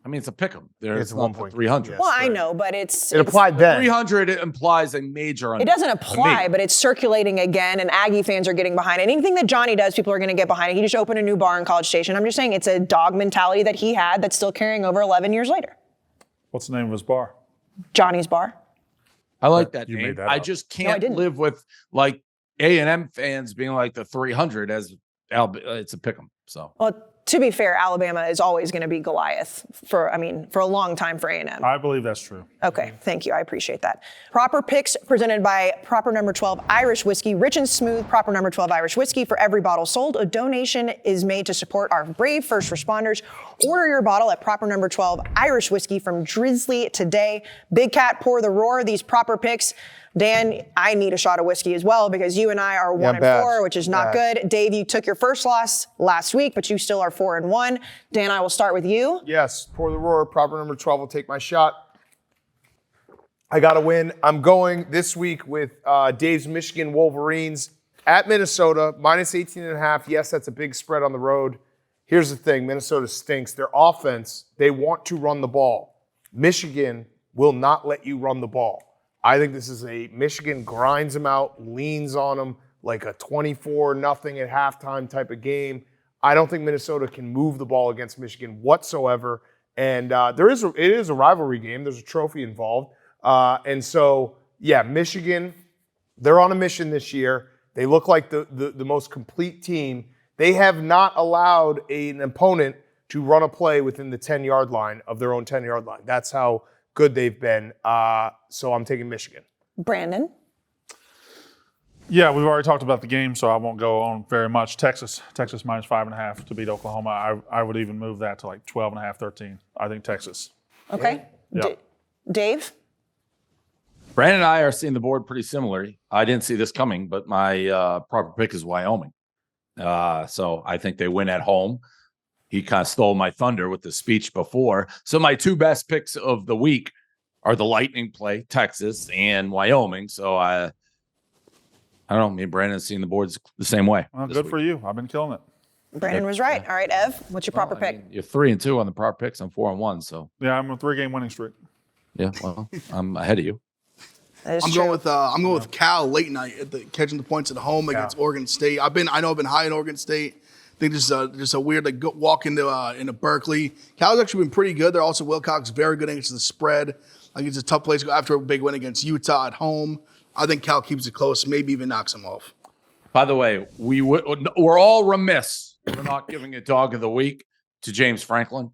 I mean, it's a pick 'em. It's 1.300. Yes, Well, I right. know, but It applied then. 300 implies a major. it doesn't apply, but it's circulating again, and Aggie fans are getting behind it. Anything that Johnny does, people are going to get behind it. He just opened a new bar in College Station. I'm just saying it's a dog mentality that he had that's still carrying over 11 years later. What's the name of his bar? Johnny's Bar. I like that You name. made that I up. just I can't didn't. live with like A&M fans being like the 300 as it's a pick 'em. So Well, to be fair, Alabama is always going to be Goliath for a long time for A&M. I believe that's true. Okay, thank you. I appreciate that. Proper picks presented by Proper Number 12 Irish Whiskey. Rich and smooth Proper Number 12 Irish Whiskey. For every bottle sold, a donation is made to support our brave first responders. Order your bottle at Proper Number 12 Irish Whiskey from Drizly today. Big Cat, pour the roar. These proper picks. Dan, I need a shot of whiskey as well because you and I are 1 and bad. 4, which is not good. Dave, you took your first loss last week, but you still are 4 and 1. Dan, I will start with you. Yes, pour the roar. Proper Number 12 will take my shot. I got to win. I'm going this week with Dave's Michigan Wolverines at Minnesota, minus 18.5. Yes, that's a big spread on the road. Here's the thing. Minnesota stinks. Their offense, they want to run the ball. Michigan will not let you run the ball. I think this is Michigan grinds them out, leans on them like a 24-0 at halftime type of game. I don't think Minnesota can move the ball against Michigan whatsoever. And it is a rivalry game. There's a trophy involved. And so, yeah, Michigan, they're on a mission this year. They look like the most complete team. They have not allowed an opponent to run a play within the 10-yard line of their own 10-yard line. That's how good they've been. So I'm taking Michigan. Brandon. Yeah, we've already talked about the game, so I won't go on very much. Texas minus 5.5 to beat Oklahoma. I would even move that to like 12.5, 13. I think Texas. Okay. Yeah. Dave. Brandon and I are seeing the board pretty similarly. I didn't see this coming, but my proper pick is Wyoming. So I think they win at home. He kind of stole my thunder with the speech before. So my 2 best picks of the week are the Lightning play, Texas and Wyoming. So I don't know. Me and Brandon seeing the boards the same way. Well, this good week. for you. I've been killing it. Brandon was right. All right, Ev, what's your proper Well, I pick? mean, you're 3 and 2 on the proper picks. I'm 4 and 1. So Yeah, I'm on a 3-game winning streak. yeah, well, I'm ahead of you. That is I'm true. going with Cal late night catching the points at home against Oregon State. I know I've been high in Oregon State. I think this is just a weird walk into Berkeley. Cal's actually been pretty good. They're also Wilcox very good against the spread. Like it's a tough place to go after a big win against Utah at home. I think Cal keeps it close, maybe even knocks them off. By the way, we're all remiss for not giving a dog of the week to James Franklin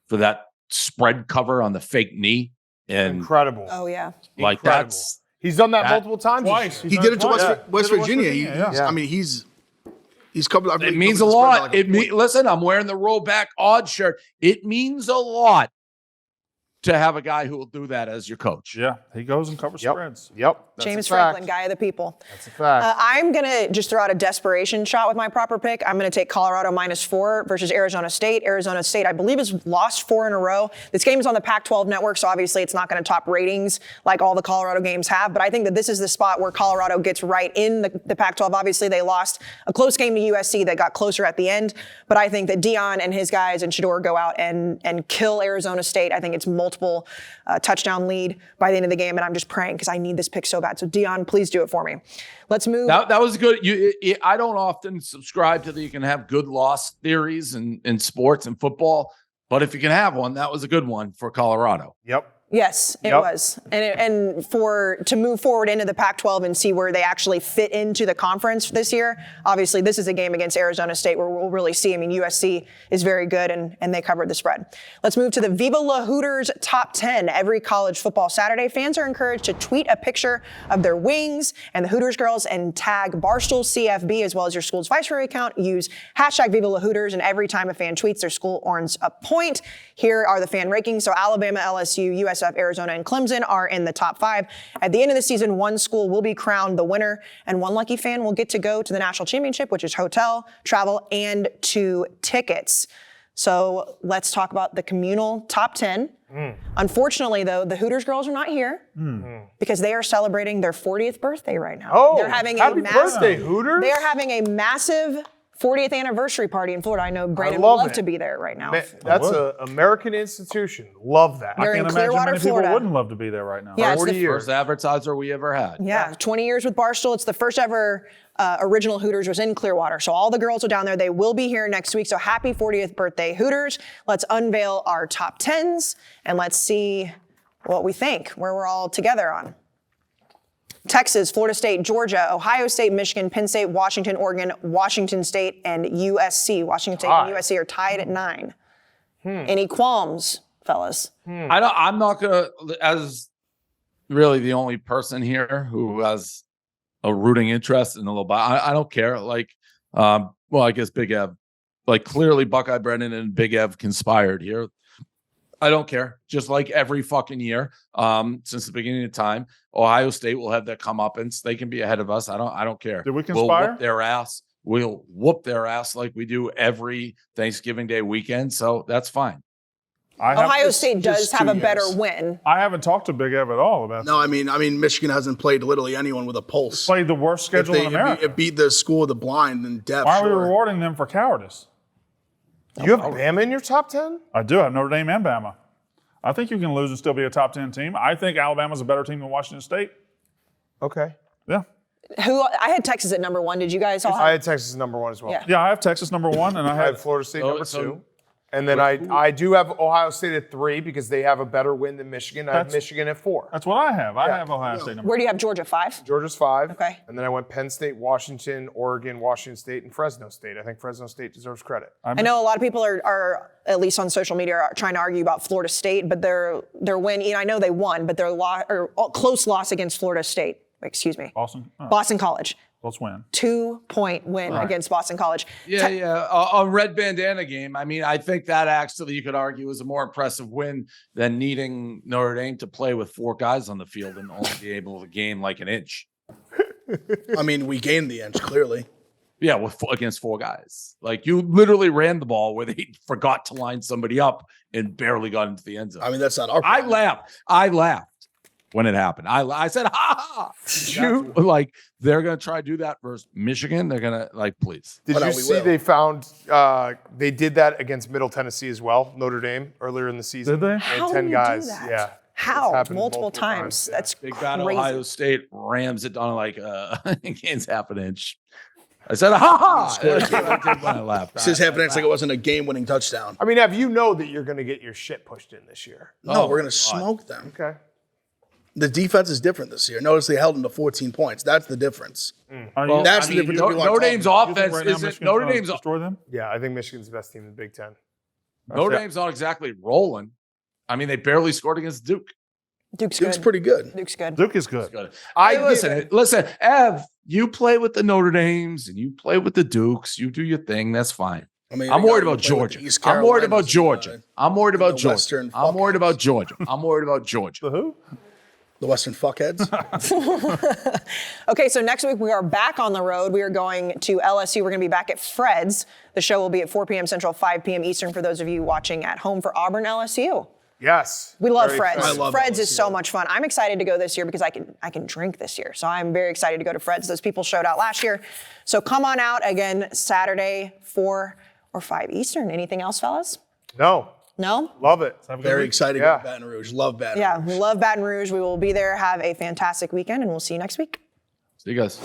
for that spread cover on the fake knee. And Incredible. Oh, yeah. like Incredible. He's done that multiple times. Twice. this He year. did it to Yeah. West Virginia. Yeah. I mean, he's covered. I believe it he means a covered the spread by lot. like a point. Listen, I'm wearing the Rhoback odd shirt. It means a lot to have a guy who will do that as your coach. Yeah, he goes and covers spreads. Yep. That's James a fact. Franklin, guy of the people. That's a fact. I'm going to just throw out a desperation shot with my proper pick. I'm going to take Colorado -4 versus Arizona State. Arizona State, I believe, has lost 4 in a row. This game is on the Pac-12 network, so obviously it's not going to top ratings like all the Colorado games have. But I think that this is the spot where Colorado gets right in the Pac-12. Obviously, they lost a close game to USC that got closer at the end. But I think that Dion and his guys and Shador go out and kill Arizona State. I think it's multiple touchdown lead by the end of the game, and I'm just praying because I need this pick so bad. So Dion, please do it for me. Let's move. That was good. I don't often subscribe to that you can have good loss theories in sports and football, but if you can have one, that was a good one for Colorado. Yep. Yes, it Yep. was. And to move forward into the Pac-12 and see where they actually fit into the conference this year, obviously this is a game against Arizona State where we'll really see. I mean, USC is very good and they covered the spread. Let's move to the Viva Hooters top 10. Every college football Saturday, fans are encouraged to tweet a picture of their wings and the Hooters girls and tag Barstool CFB as well as your school's Viceroy account. Use hashtag Viva Hooters, and every time a fan tweets, their school earns a point. Here are the fan rankings. So Alabama, LSU, USF, Arizona, and Clemson are in the top 5. At the end of the season, one school will be crowned the winner, and one lucky fan will get to go to the national championship, which is hotel, travel, and 2 tickets. So let's talk about the communal top 10. Unfortunately, though, the Hooters girls are not here because they are celebrating their 40th birthday right now. Oh, they're having happy birthday, Hooters. They are having a massive 40th anniversary party in Florida. I know Brandon would love love it. to be there right now. That's an American institution. Love that. They're I in can't imagine Clearwater, many Florida. people wouldn't love to be there right now. Yeah, it's 40 the years. First advertiser we ever had. Yeah, 20 years with Barstool. It's the first ever original Hooters was in Clearwater. So all the girls are down there. They will be here next week. So happy 40th birthday, Hooters. Let's unveil our top 10s and let's see what we think, where we're all together on. Texas, Florida State, Georgia, Ohio State, Michigan, Penn State, Washington, Oregon, Washington State, and USC. Washington State and USC are tied at 9. Any qualms, fellas? I'm not gonna, as really the only person here who has a rooting interest in the little. I don't care. Like, well, I guess Big Ev, like clearly Buckeye Brennan and Big Ev conspired here. I don't care. Just like every fucking year, since the beginning of time, Ohio State will have their comeuppance. They can be ahead of us. I don't care. Did we We'll conspire? whoop their ass. We'll whoop their ass like we do every Thanksgiving Day weekend. So that's fine. Ohio State does just have 2 a better years. win. I haven't talked to Big Ev at all about No, I mean, Michigan hasn't played literally anyone with a pulse. played the worst schedule in America. It beat the school of the blind and deaf. Why are we sure. rewarding them for cowardice? You have Bama in your top 10? I do have Notre Dame and Bama. I think you can lose and still be a top 10 team. I think Alabama's a better team than Washington State. Okay. Yeah. I had Texas at number 1. Did you guys all have? I had Texas number 1 as well. Yeah. Yeah, I have Texas number 1, and I I had have Florida State Oh, number so- 2. And then I do have Ohio State at 3 because they have a better win than Michigan. I have That's- Michigan at 4. That's what I have. I have Ohio State number Where do you have Georgia? 5? Georgia's 5. Okay. And then I went Penn State, Washington, Oregon, Washington State, and Fresno State. I think Fresno State deserves credit. I know a lot of people are at least on social media, are trying to argue about Florida State, but their win, I know they won, but their close loss against Florida State. Excuse me. Boston. Oh, Boston College. let's win. 2-point win against Boston College. Yeah. A red bandana game. I mean, I think that actually you could argue is a more impressive win than needing Notre Dame to play with 4 guys on the field and only be able to gain like an inch. I mean, we gained the inch, clearly. Yeah, against 4 guys. Like you literally ran the ball where they forgot to line somebody up and barely got into the end zone. I mean, that's not our I problem. laughed when it happened. I said, ha ha. you- Like they're gonna try to do that versus Michigan. They're gonna please. Did Oh, no, you we see will. they found they did that against Middle Tennessee as well, Notre Dame, earlier in the season? Did they? And How 10 do you guys. do that? Yeah. How? It's happened Multiple times. yeah. That's Big crazy. bad Ohio State rams it on like gains half an inch. I said, ha ha. That's what I did when I laughed. This is happening. It's like it wasn't a game-winning touchdown. I mean, have you know that you're going to get your shit pushed in this year? No, Oh, we're going my to God. smoke them. Okay. The defense is different this year. Notice they held them to 14 points. That's the difference. Well, That's the difference. between Notre Dame's talking you think offense right now isn't. Michigan's Notre gonna Dame's destroy them. Yeah, I think Michigan's the best team in the Big Ten. Notre Dame's not exactly rolling. I mean, they barely scored against Duke. Duke's Duke's good. pretty good. Duke's good. Duke is good. Good. I Listen, Ev. You play with the Notre Dames and you play with the Dukes. You do your thing. That's fine. I mean, I'm they worried got about to play with Georgia. the East I'm worried about Carolinas, Georgia. I'm worried about the Georgia. Western I'm worried fuckheads. about Georgia. I'm worried about Georgia. The who? The Western fuckheads. Okay, so next week we are back on the road. We are going to LSU. We're going to be back at Fred's. The show will be at 4 p.m. Central, 5 p.m. Eastern for those of you watching at home for Auburn LSU. Yes. We love Very Fred's. excited. I love Fred's is LSU. so much fun. I'm excited to go this year because I can drink this year. So I'm very excited to go to Fred's. Those people showed out last year. So come on out again Saturday, 4 or 5 Eastern. Anything else, fellas? No. No? Love it. Have a good Very week. excited Yeah. about Baton Rouge. Love Baton Yeah, Rouge. we love Baton Rouge. We will be there. Have a fantastic weekend, and we'll see you next week. See you guys.